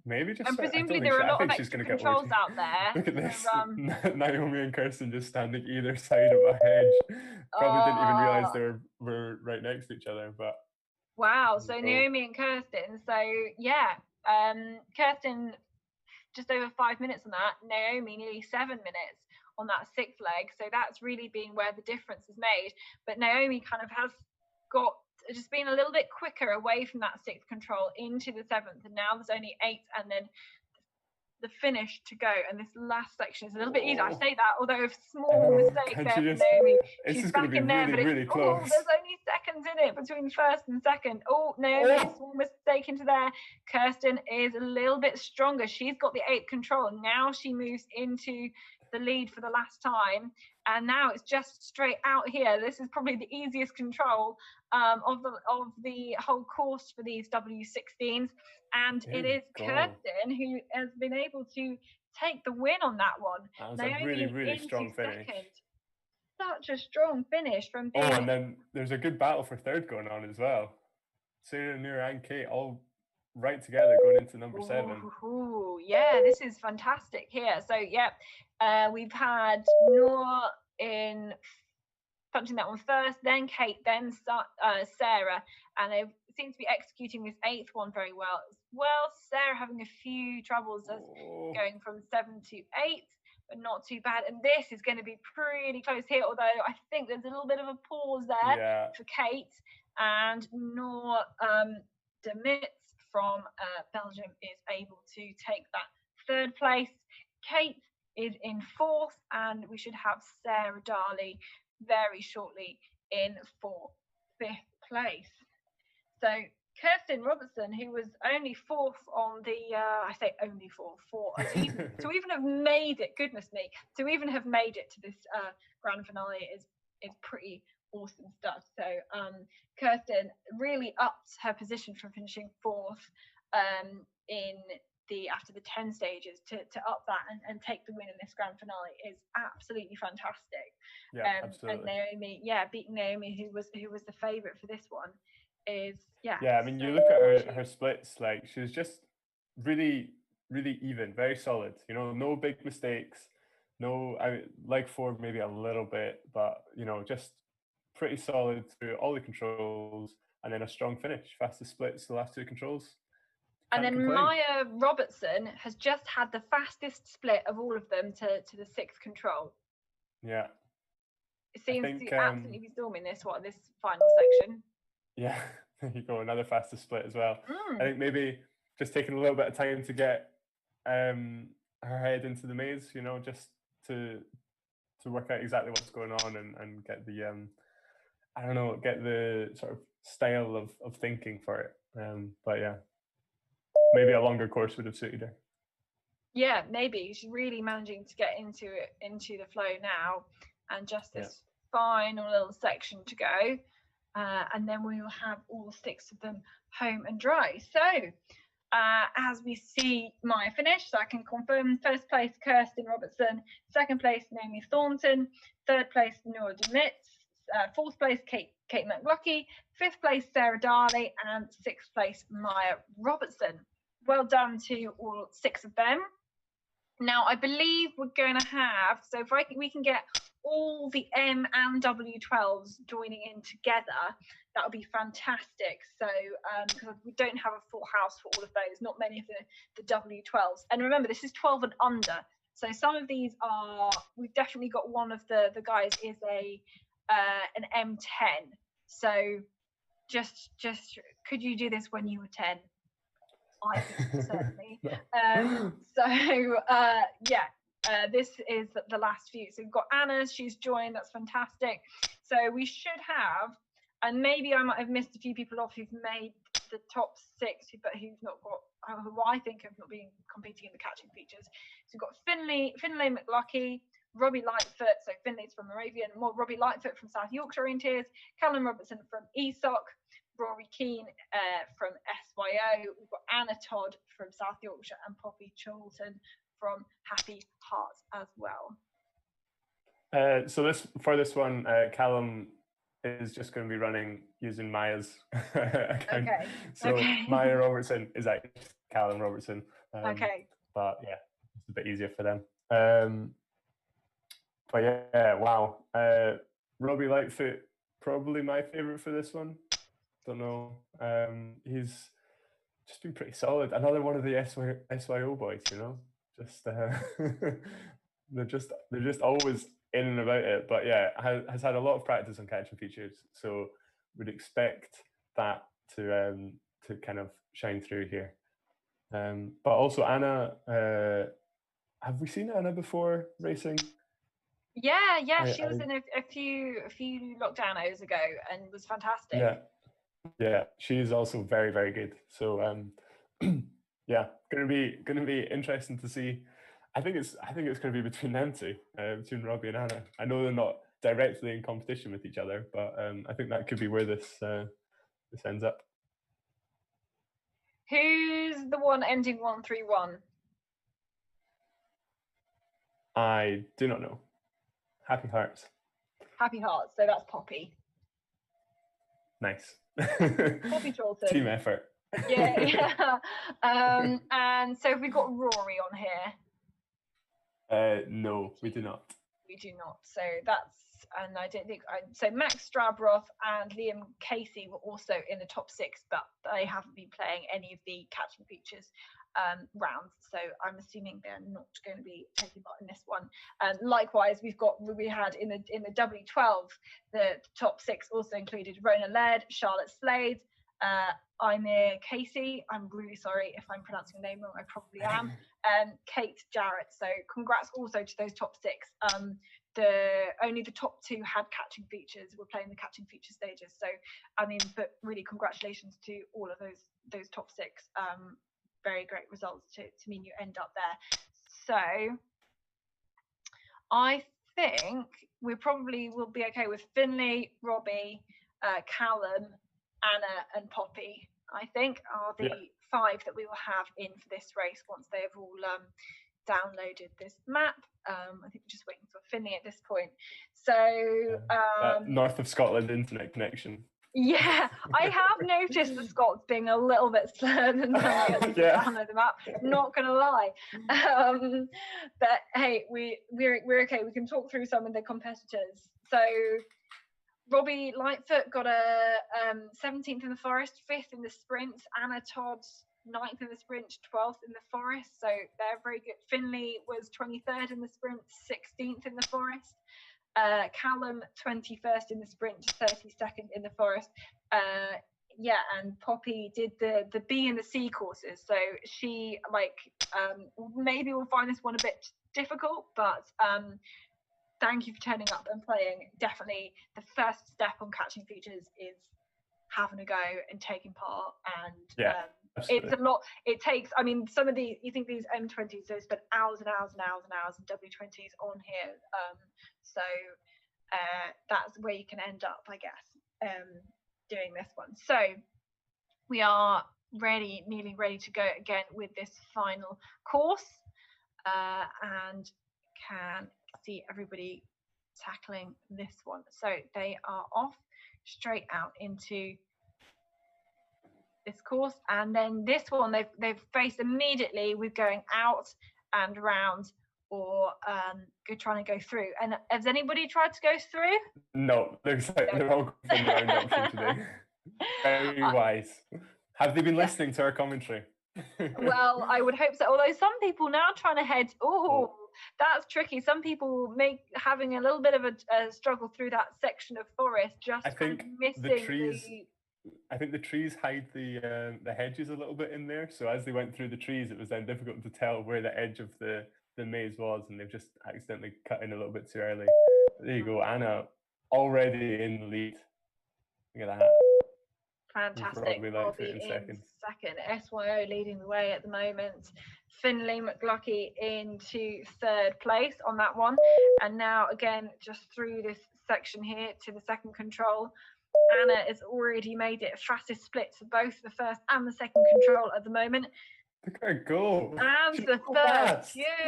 maybe just. And presumably there are a lot of extra controls out there. Look at this, Naomi and Kirsten just standing either side of a hedge. Probably didn't even realize they were right next to each other, but. Wow, so Naomi and Kirsten. So yeah, Kirsten just over 5 minutes on that. Naomi nearly 7 minutes on that 6th leg. So that's really been where the difference is made. But Naomi kind of has just been a little bit quicker away from that 6th control into the 7th, and now there's only 8, and then the finish to go. And this last section is a little bit easier. I say that, although a small mistake there for Naomi. She's back in there, but really close. There's only seconds in it between 1st and 2nd. Naomi, a small mistake into there. Kirsten is a little bit stronger. She's got the 8th control. Now she moves into the lead for the last time, and now it's just straight out here. This is probably the easiest control of the whole course for these W16s, and it is Kirsten who has been able to take the win on that one. That was a really, really strong finish. Such a strong finish from being... and then there's a good battle for 3rd going on as well. Sarah, Noor and Kate all right together going into number 7. Yeah, this is fantastic here. So yeah, we've had Noor in punching that one first, then Kate, then Sarah, and they seem to be executing this 8th one very well as well. Sarah having a few troubles as going from 7 to 8, but not too bad. And this is going to be pretty close here, although I think there's a little bit of a pause there for Kate, and Noor de Mitz from Belgium is able to take that 3rd place. Kate is in 4th, and we should have Sarah Darley very shortly in 5th place. So Kirsten Robertson, who was only 4th on the, I say only 4th, to even have made it, goodness me, to even have made it to this grand finale is pretty awesome stuff. So Kirsten really upped her position from finishing 4th in after the 10 stages to up that and take the win in this grand finale is absolutely fantastic. Yeah, absolutely. And Naomi, beating Naomi, who was the favourite for this one, is I mean, you look at her splits, like she was just really even, very solid, you know, no big mistakes, like Ford maybe a little bit, but you know, just pretty solid through all the controls, and then a strong finish, fastest splits the last 2 controls. And then Maya Robertson has just had the fastest split of all of them to the 6th control. Yeah. It seems to absolutely be storming this final section. Yeah, there you go, another fastest split as well. I think maybe just taking a little bit of time to get her head into the maze, you know, just to work out exactly what's going on and get the I don't know, get the sort of style of thinking for it. But yeah, maybe a longer course would have suited her. Yeah, maybe she's really managing to get into the flow now, and just this final little section to go, and then we will have all 6 of them home and dry. So as we see Maya finish, so I can confirm 1st place Kirsten Robertson, 2nd place Naomi Thornton, 3rd place Noor de Mitz, 4th place Kate McLucky, 5th place Sarah Darley, and 6th place Maya Robertson. Well done to all 6 of them. Now, I believe we're going to have, so if we can get all the M and W12s joining in together, that would be fantastic. So, because we don't have a full house for all of those, not many of the W12s. And remember, this is 12 and under. So some of these we've definitely got one of the guys is an M10. So just could you do this when you were 10? I think certainly. This is the last few. So we've got Anna, she's joined, that's fantastic. So we should have, and maybe I might have missed a few people off who've made the top 6, but who've not got, who I think have not been competing in the catching features. So we've got Finlay McLucky, Robbie Lightfoot, so Finlay's from Moravian, Robbie Lightfoot from South Yorkshire Orienteers, Callum Robertson from ESOC, Rory Keane from SYO. We've got Anna Todd from South Yorkshire and Poppy Charlton from Happy Hearts as well. So for this one, Callum is just going to be running using Maya's account. Okay. So Maya Robertson is actually Callum Robertson. Okay. But yeah, it's a bit easier for them. But yeah, wow. Robbie Lightfoot, probably my favourite for this one. Don't know. He's just been pretty solid. Another one of the SYO boys, you know. Just they're just always in and about it. But yeah, has had a lot of practice on catching features, so would expect that to kind of shine through here. But also Anna, have we seen Anna before racing? Yeah, she was in a few lockdown hours ago and was fantastic. Yeah, she's also very, very good. So yeah, gonna be interesting to see. I think it's going to be between them two, between Robbie and Anna. I know they're not directly in competition with each other, but I think that could be where this ends up. Who's the one ending 131? I do not know. Happy Hearts. Happy Hearts. So that's Poppy. Nice. Poppy Charlton. Team effort. Yeah. And so have we got Rory on here? No, we do not. We do not. So and I don't think so Max Strabroff and Liam Casey were also in the top 6, but they haven't been playing any of the catching features rounds, so I'm assuming they're not going to be taking part in this one. Likewise, we had in the W12, the top 6 also included Rona Laird, Charlotte Slade, Imir Casey, I'm really sorry if I'm pronouncing your name wrong, I probably am, Kate Jarrett. So congrats also to those top 6. Only the top 2 had catching features, were playing the catching feature stages. So I mean, but really congratulations to all of those top 6. Very great results to mean you end up there. So I think we probably will be okay with Finley, Robbie, Callum, Anna and Poppy, I think, are the 5 that we will have in for this race once they have all downloaded this map. I think we're just waiting for Finley at this point. So north of Scotland internet connection. Yeah, I have noticed the Scots being a little bit slower than some of the others to download the map. Not gonna lie, but hey, we're okay. We can talk through some of the competitors. So Robbie Lightfoot got a 17th in the forest, 5th in the sprint. Anna Todd 9th in the sprint, 12th in the forest. So they're very good. Finley was 23rd in the sprint, 16th in the forest. Callum 21st in the sprint, 32nd in the forest. And Poppy did the B and the C courses. So she maybe will find this one a bit difficult, but thank you for turning up and playing. Definitely the first step on catching features is having a go and taking part. And it's a lot. It takes, I mean, some of these, you think these M20s, they spend hours and hours and hours and hours, and W20s on here. So that's where you can end up, I guess, doing this one. So we are nearly ready to go again with this final course, and can see everybody tackling this one. So they are off straight out into this course, and then this one they've faced immediately with going out and round, or trying to go through. And has anybody tried to go through? No, looks like they're all going the round option today. Very wise. Have they been listening to our commentary? Well, I would hope so. Although some people now trying to head, that's tricky. Some people having a little bit of a struggle through that section of forest, just missing the trees. I think the trees hide the hedges a little bit in there. So as they went through the trees, it was then difficult to tell where the edge of the maze was, and they've just accidentally cut in a little bit too early. But there you go, Anna already in the lead. Look at that. Fantastic. Robbie in second. SYO leading the way at the moment. Finley McLucky into 3rd place on that one. And now again, just through this section here to the second control, Anna has already made it fastest splits for both the first and the second control at the moment. Look at her go. And the third,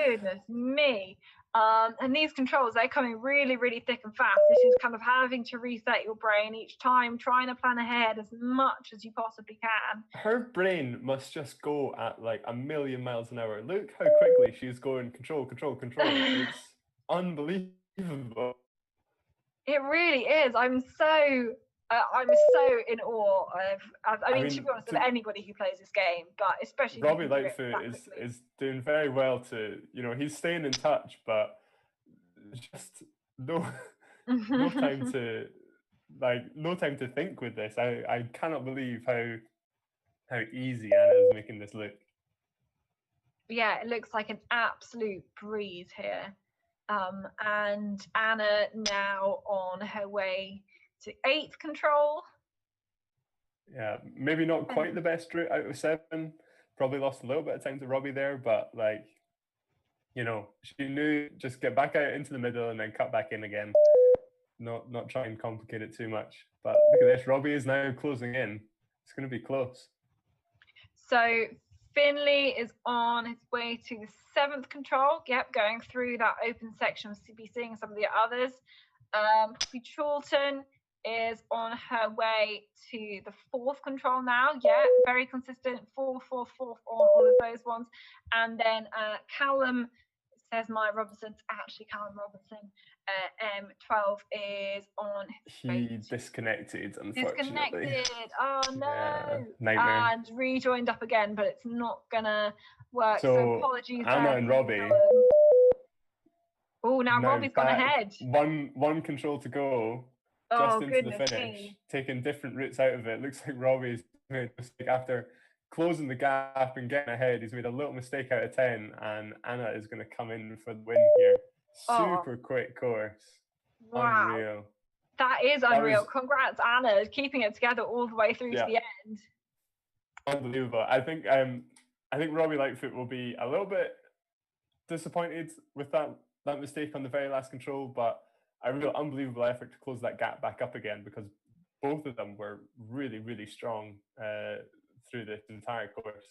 goodness me. And these controls, they're coming really, really thick and fast. This is kind of having to reset your brain each time, trying to plan ahead as much as you possibly can. Her brain must just go at like 1,000,000 miles an hour. Look how quickly she's going control. It's unbelievable. It really is. I'm so in awe of. I mean, to be honest, with anybody who plays this game, but especially Robbie Lightfoot is doing very well to, he's staying in touch, but just no time to think with this. I cannot believe how easy Anna is making this look. Yeah, it looks like an absolute breeze here. And Anna now on her way to 8th control. Yeah, maybe not quite the best route out of 7. Probably lost a little bit of time to Robbie there, but she knew just get back out into the middle and then cut back in again. Not try and complicate it too much. But look at this, Robbie is now closing in. It's going to be close. So Finley is on his way to the 7th control. Yep, going through that open section. We'll be seeing some of the others. Poppy Charlton is on her way to the 4th control now. Yeah, very consistent. 4, 4, 4 on all of those ones. And then Callum says Maya Robinson's actually Callum Robinson. M12 is on his way He disconnected, unfortunately. disconnected. Oh no! Yeah, nightmare. And rejoined up again, but it's not gonna work. So So apologies Anna there, and Robbie. Oh, now Robbie's gone back, ahead. One control to go, just into the finish, taking different routes out of it. Looks like Robbie's made a mistake after closing the gap and getting ahead. He's made a little mistake out of 10, and Anna is going to come in for the win here. Super quick course. Wow. Unreal. That is unreal. Congrats, Anna, keeping it together all the way through to the end. Unbelievable. I think Robbie Lightfoot will be a little bit disappointed with that mistake on the very last control, but a real unbelievable effort to close that gap back up again, because both of them were really, really strong through this entire course,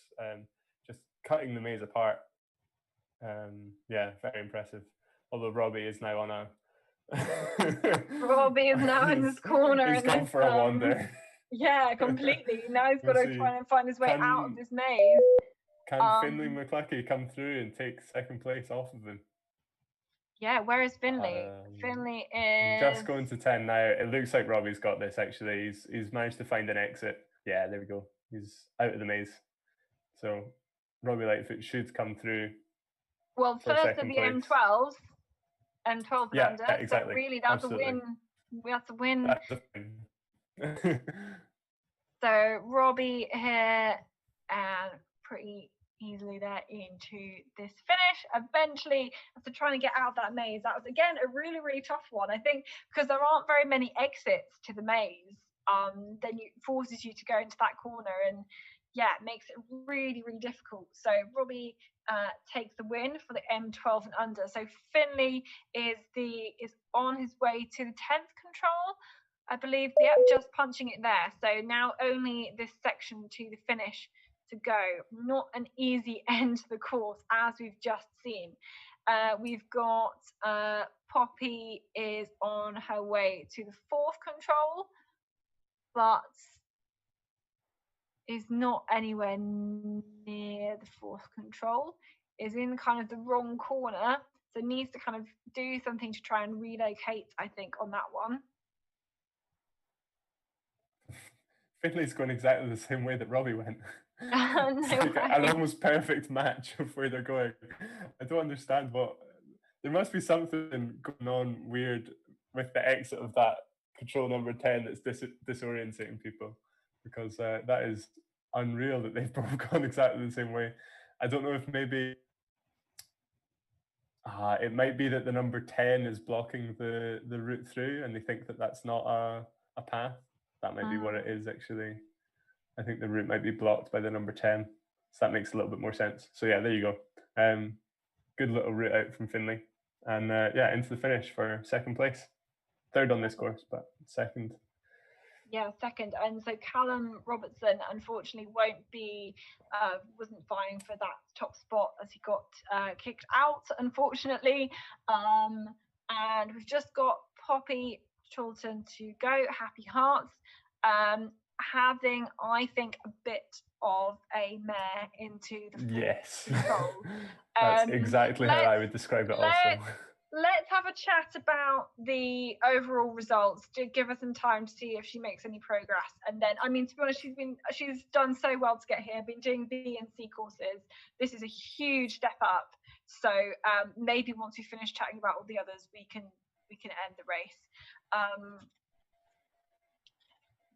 just cutting the maze apart. Yeah, very impressive. Although Robbie is now on a Robbie is now in this corner. He's gone for a wander. Yeah, completely. Now he's got to try and find his way out of this maze. Can Finlay McCluckey come through and take second place off of him? Yeah, where is Finlay? Finlay is just going to 10 now. It looks like Robbie's got this, actually. He's managed to find an exit. Yeah, there we go. He's out of the maze. So Robbie Lightfoot should come through. Well, first of the M12s. M12 and under. Exactly. So really, that's a win. That's a win. That's a win. So Robbie here, and pretty easily there into this finish. Eventually, after trying to get out of that maze, that was again a really, really tough one. I think because there aren't very many exits to the maze, then it forces you to go into that corner, and yeah, it makes it really, really difficult. So Robbie takes the win for the M12 and under. So Finlay is on his way to the 10th control, I believe. Yep, just punching it there. So now only this section to the finish to go. Not an easy end to the course, as we've just seen. We've got Poppy is on her way to the 4th control, but is not anywhere near the 4th control, is in kind of the wrong corner, so needs to kind of do something to try and relocate, I think, on that one. Finlay's going exactly the same way that Robbie went. It's like an almost perfect match of where they're going. I don't understand there must be something going on weird with the exit of that control number 10 that's disorientating people, because that is unreal that they've both gone exactly the same way. I don't know if maybe it might be that the number 10 is blocking the route through, and they think that that's not a path. That might be what it is, actually. I think the route might be blocked by the number 10. So that makes a little bit more sense. So yeah, there you go. Good little route out from Finlay. And yeah, into the finish for second place. Third on this course, but second. Yeah, second. And so Callum Robertson, unfortunately, wasn't vying for that top spot as he got kicked out, unfortunately. And we've just got Poppy Chilton to go. Happy Hearts. Having, I think, a bit of a mare into the control. That's exactly how I would describe it also. Let's have a chat about the overall results to give us some time to see if she makes any progress. And then, I mean, to be honest, she's done so well to get here, been doing B and C courses. This is a huge step up. So maybe once we finish chatting about all the others, we can end the race.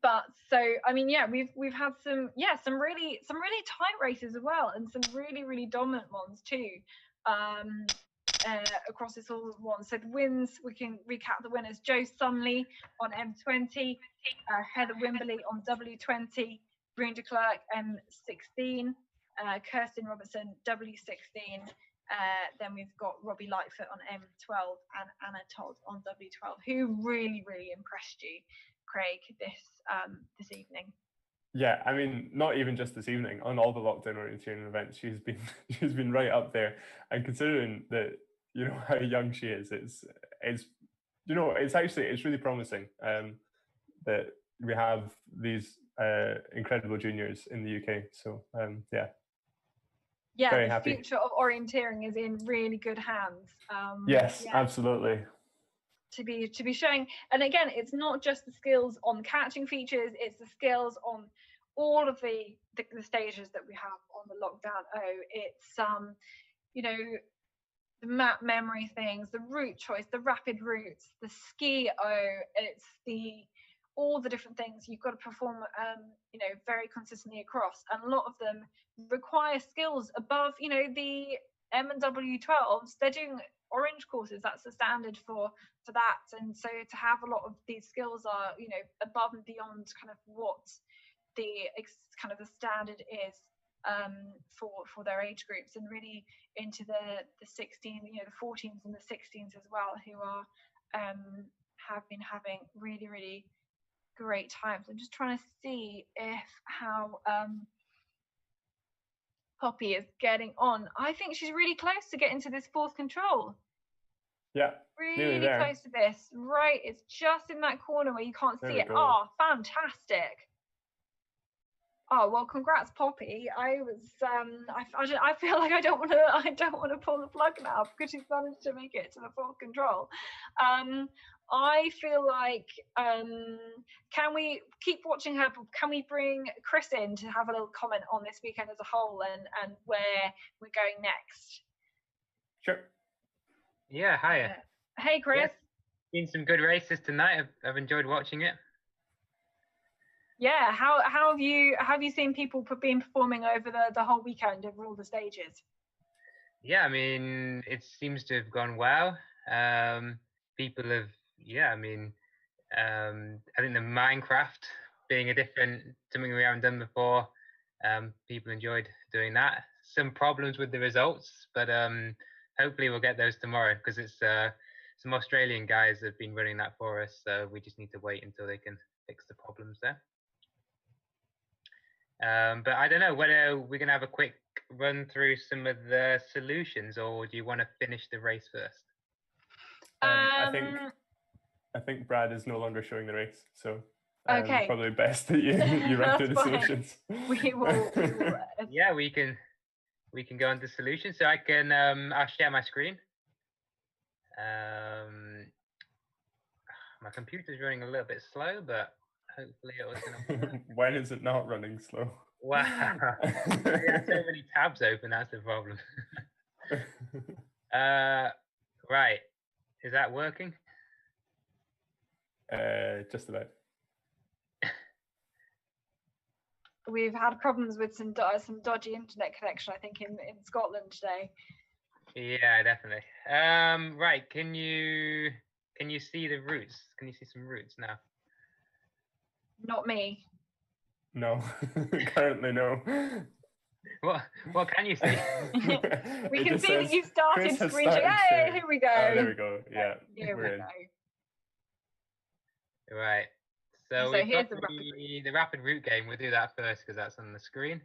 But so, I mean, yeah, we've had some really tight races as well, and some really, really dominant ones too. Across this all one. So the wins, we can recap the winners: Jo Sumley on M20, Heather Wimberley on W20, Brune de Klerk M16, Kirsten Robertson W16. Then we've got Robbie Lightfoot on M12 and Anna Todd on W12, who really, really impressed you, Craig, this evening. Yeah, I mean, not even just this evening. On all the lockdown orienteering events, she's been right up there. And considering that, you know, how young she is, it's really promising that we have these incredible juniors in the UK. So yeah. Yeah, Very the happy. future of orienteering is in really good hands. Yes, Yeah, absolutely. to be showing, and again, it's not just the skills on catching features, it's the skills on all of the stages that we have on the lockdown. It's you know, the map memory things, the route choice, the rapid routes, the ski it's the all the different things you've got to perform very consistently across, and a lot of them require skills above the M and W12s. They're doing orange courses, that's the standard for that, and so to have a lot of these skills are above and beyond kind of what the kind of the standard is for their age groups, and really into the 16, the 14s and the 16s as well, who are have been having really, really great times. I'm just trying to see how Poppy is getting on. I think she's really close to getting to this fourth control. Yeah, Really close to this. Right, it's just in that corner where you can't see it. Oh, fantastic. Oh well, congrats, Poppy. I feel like I don't want to pull the plug now because she's managed to make it to the fourth control. I feel like can we keep watching her? Can we bring Chris in to have a little comment on this weekend as a whole and where we're going next? Sure. Yeah, hiya. Hey, Chris. Yeah, been some good races tonight. I've enjoyed watching it. Yeah, how have you seen people been performing over the whole weekend over all the stages? Yeah, I mean, it seems to have gone well. People have, I think the Minecraft being something we haven't done before, people enjoyed doing that. Some problems with the results, but hopefully we'll get those tomorrow, because it's some Australian guys that have been running that for us, so we just need to wait until they can fix the problems there. But I don't know whether we're going to have a quick run through some of the solutions, or do you want to finish the race first? I think Brad is no longer showing the race, so okay, probably best that you run through the solutions. We will yeah, we can go on to solutions. So I can I'll share my screen. My computer's running a little bit slow, but hopefully it was going to work. When is it not running slow? Wow. Yeah, so many tabs open, that's the problem. Right. Is that working? Just about. We've had problems with some dodgy internet connection, I think, in Scotland today. Yeah, definitely. Right. Can you see the routes? Can you see some routes now? Not me. No, currently no. What can you see? We can see that you started screen sharing. Hey, here we go. Oh, there we go. Yeah, here we go. Right. So we've got the rapid route game. We'll do that first because that's on the screen.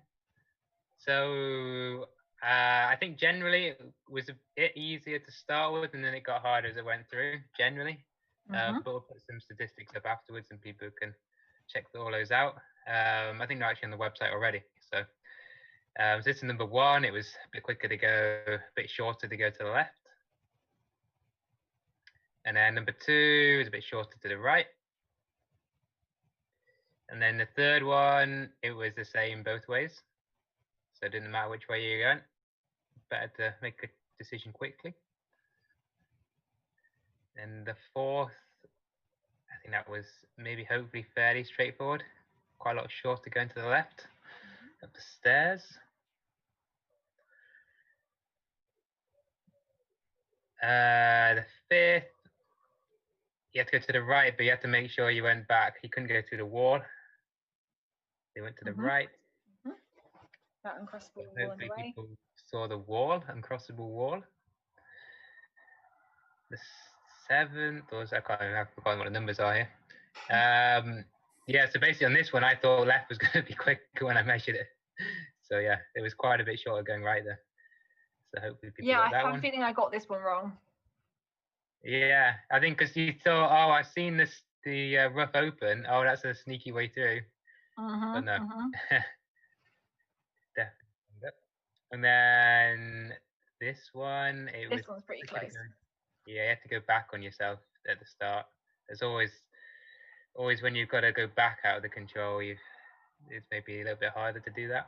So I think generally it was a bit easier to start with, and then it got harder as it went through, generally. But we'll put some statistics up afterwards and people can check all those out. I think they're actually on the website already. So, so this is number one. It was a bit quicker to go, a bit shorter to go to the left. And then number two is a bit shorter to the right. And then the third one, it was the same both ways. So it didn't matter which way you're going. Better to make a decision quickly. And the fourth, I think that was maybe hopefully fairly straightforward. Quite a lot shorter going to the left, up the stairs. The fifth, you have to go to the right, but you have to make sure you went back. You couldn't go through the wall. They went to the right. That uncrossable wall in the way. People saw the wall, uncrossable wall. The seventh, I've forgotten what the numbers are here. Yeah, so basically on this one, I thought left was going to be quicker when I measured it. So yeah, it was quite a bit shorter going right there. So hopefully people got that one. I'm feeling I got this one wrong. Yeah, I think because you thought, oh, I've seen the rough open. Oh, that's a sneaky way through. But no. Definitely. And then this one, This one's pretty close. Yeah, you have to go back on yourself at the start. There's always when you've got to go back out of the control, it's maybe a little bit harder to do that.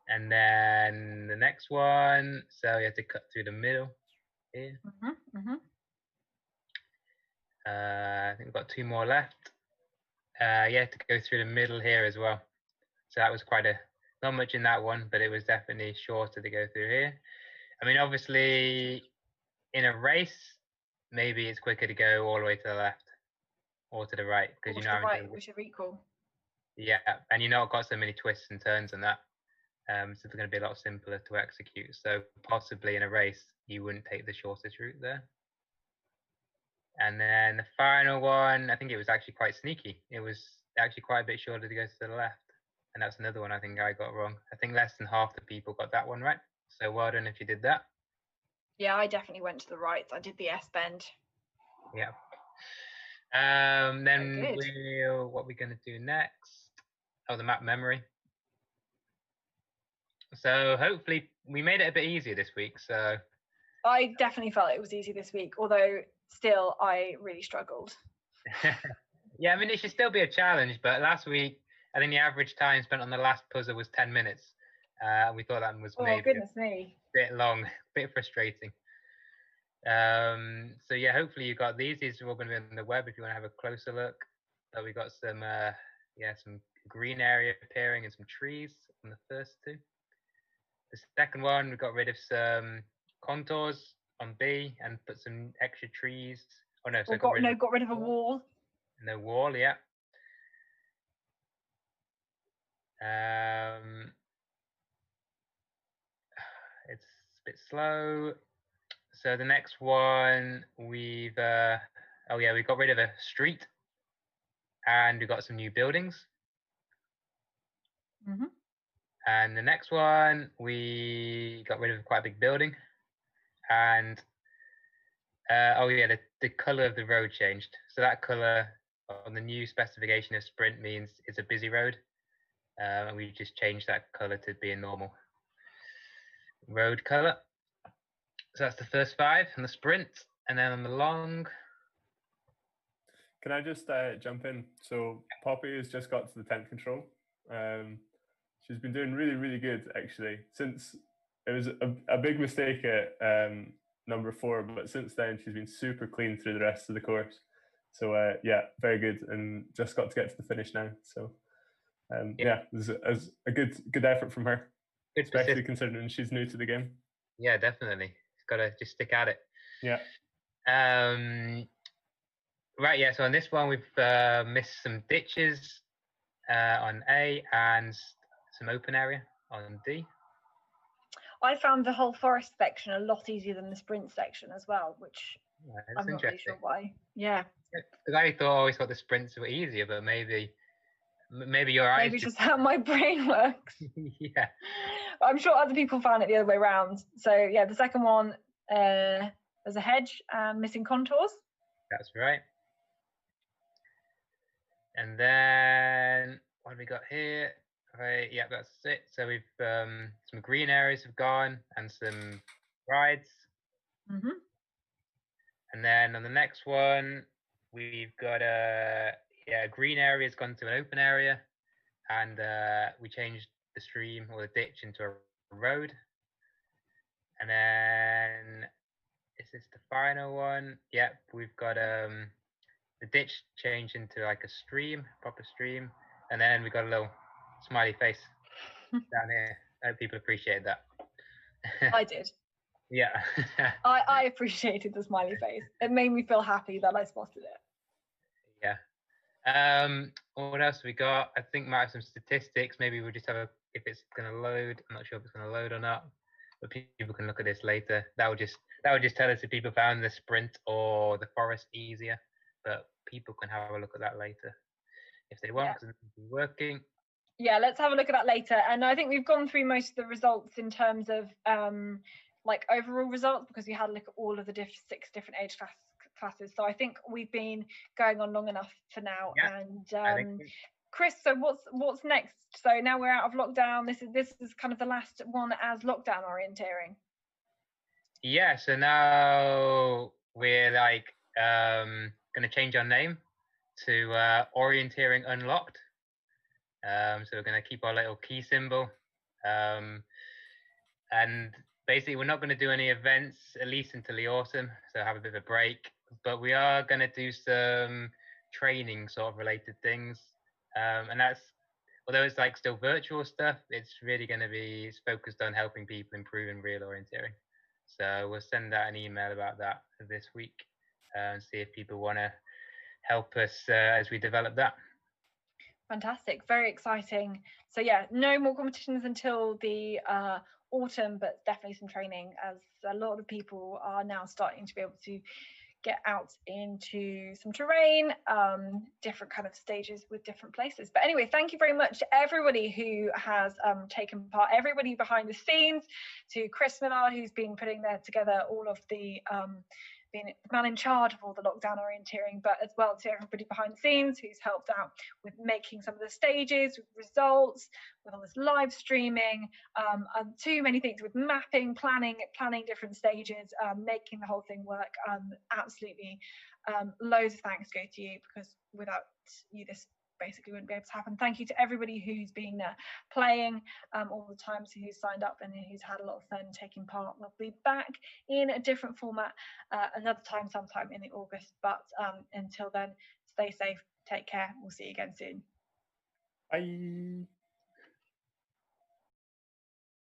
And then the next one, so you have to cut through the middle here. I think we've got 2 more left. You have to go through the middle here as well. So that was not much in that one, but it was definitely shorter to go through here. I mean, obviously, in a race, maybe it's quicker to go all the way to the left or to the right because you know which are equal. Yeah, and you've not got so many twists and turns and that. So it's going to be a lot simpler to execute. So possibly in a race, you wouldn't take the shortest route there. And then the final one, I think it was actually quite sneaky. It was actually quite a bit shorter to go to the left. And that's another one I think I got wrong. I think less than half the people got that one right. So well done if you did that. Yeah, I definitely went to the right. I did the S bend. Yeah. Then what we're going to do next? Oh, the map memory. So hopefully we made it a bit easier this week. So I definitely felt it was easy this week, although still I really struggled. Yeah, I mean, it should still be a challenge, but last week, I think the average time spent on the last puzzle was 10 minutes. We thought that was maybe goodness me. A bit long, a bit frustrating. So yeah, hopefully you got these. These are all going to be on the web if you want to have a closer look. So we got some green area appearing and some trees on the first 2. The second one, we got rid of some contours on B and put some extra trees. Oh no, so got rid of a wall. No wall, yeah. It's a bit slow. So the next one, we got rid of a street, and we got some new buildings. And the next one, we got rid of quite a big building, and the color of the road changed. So that color on the new specification of sprint means it's a busy road, and we just changed that color to be a normal road color. So that's the first 5 on the sprint, and then on the long. Can I just jump in? So Poppy has just got to the 10th control. She's been doing really, really good actually. Since it was a big mistake at number 4, but since then she's been super clean through the rest of the course. So yeah, very good, and just got to get to the finish now. So yeah, it was a good effort from her, especially considering she's new to the game. Yeah, definitely. Got to just stick at it. Yeah. Right, yeah, so on this one, we've missed some ditches on A and some open area on D. I found the whole forest section a lot easier than the sprint section as well, which I'm not really sure why. Yeah. Because I always thought the sprints were easier, but maybe your eyes... Maybe just how my brain works. Yeah. I'm sure other people found it the other way around. So yeah, the second one, there's a hedge and missing contours. That's right. And then what have we got here? Right, yeah, that's it. So we've some green areas have gone and some rides. And then on the next one, we've got green area has gone to an open area, and we changed the stream or the ditch into a road. And then is this the final one? Yep, we've got the ditch changed into like a stream, proper stream, and then we got a little smiley face down here. I hope people appreciate that. I did. Yeah. I appreciated the smiley face. It made me feel happy that I spotted it. Yeah. What else have we got? I think might have some statistics. Maybe we'll just have if it's going to load. I'm not sure if it's going to load or not, but people can look at this later. That would just tell us if people found the sprint or the forest easier. But people can have a look at that later if they want, because it's working. Yeah, let's have a look at that later. And I think we've gone through most of the results in terms of like overall results, because we had a look at all of the 6 different age classes. So I think we've been going on long enough for now. Yeah, and Chris, so what's next? So now we're out of lockdown. This is kind of the last one as lockdown orienteering. Yeah, so now we're like gonna change our name to Orienteering Unlocked. So we're gonna keep our little key symbol. And basically we're not gonna do any events at least until the autumn, so have a bit of a break. But we are gonna do some training sort of related things. And that's, although it's like still virtual stuff, it's really gonna be focused on helping people improve in real orienteering. So we'll send out an email about that this week and see if people want to help us as we develop that. Fantastic, very exciting. So yeah, no more competitions until the autumn, but definitely some training, as a lot of people are now starting to be able to get out into some terrain, different kind of stages with different places. But anyway, thank you very much to everybody who has taken part, everybody behind the scenes, to Chris Miller, who's been putting there together all of the being the man in charge of all the lockdown orienteering, but as well to everybody behind the scenes who's helped out with making some of the stages, with results, with all this live streaming, and too many things, with mapping, planning different stages, making the whole thing work. Absolutely, loads of thanks go to you, because without you this basically wouldn't be able to happen. Thank you to everybody who's been playing all the time, so who's signed up and who's had a lot of fun taking part. We'll be back in a different format another time, sometime in the August. But until then, stay safe, take care. We'll see you again soon. Bye.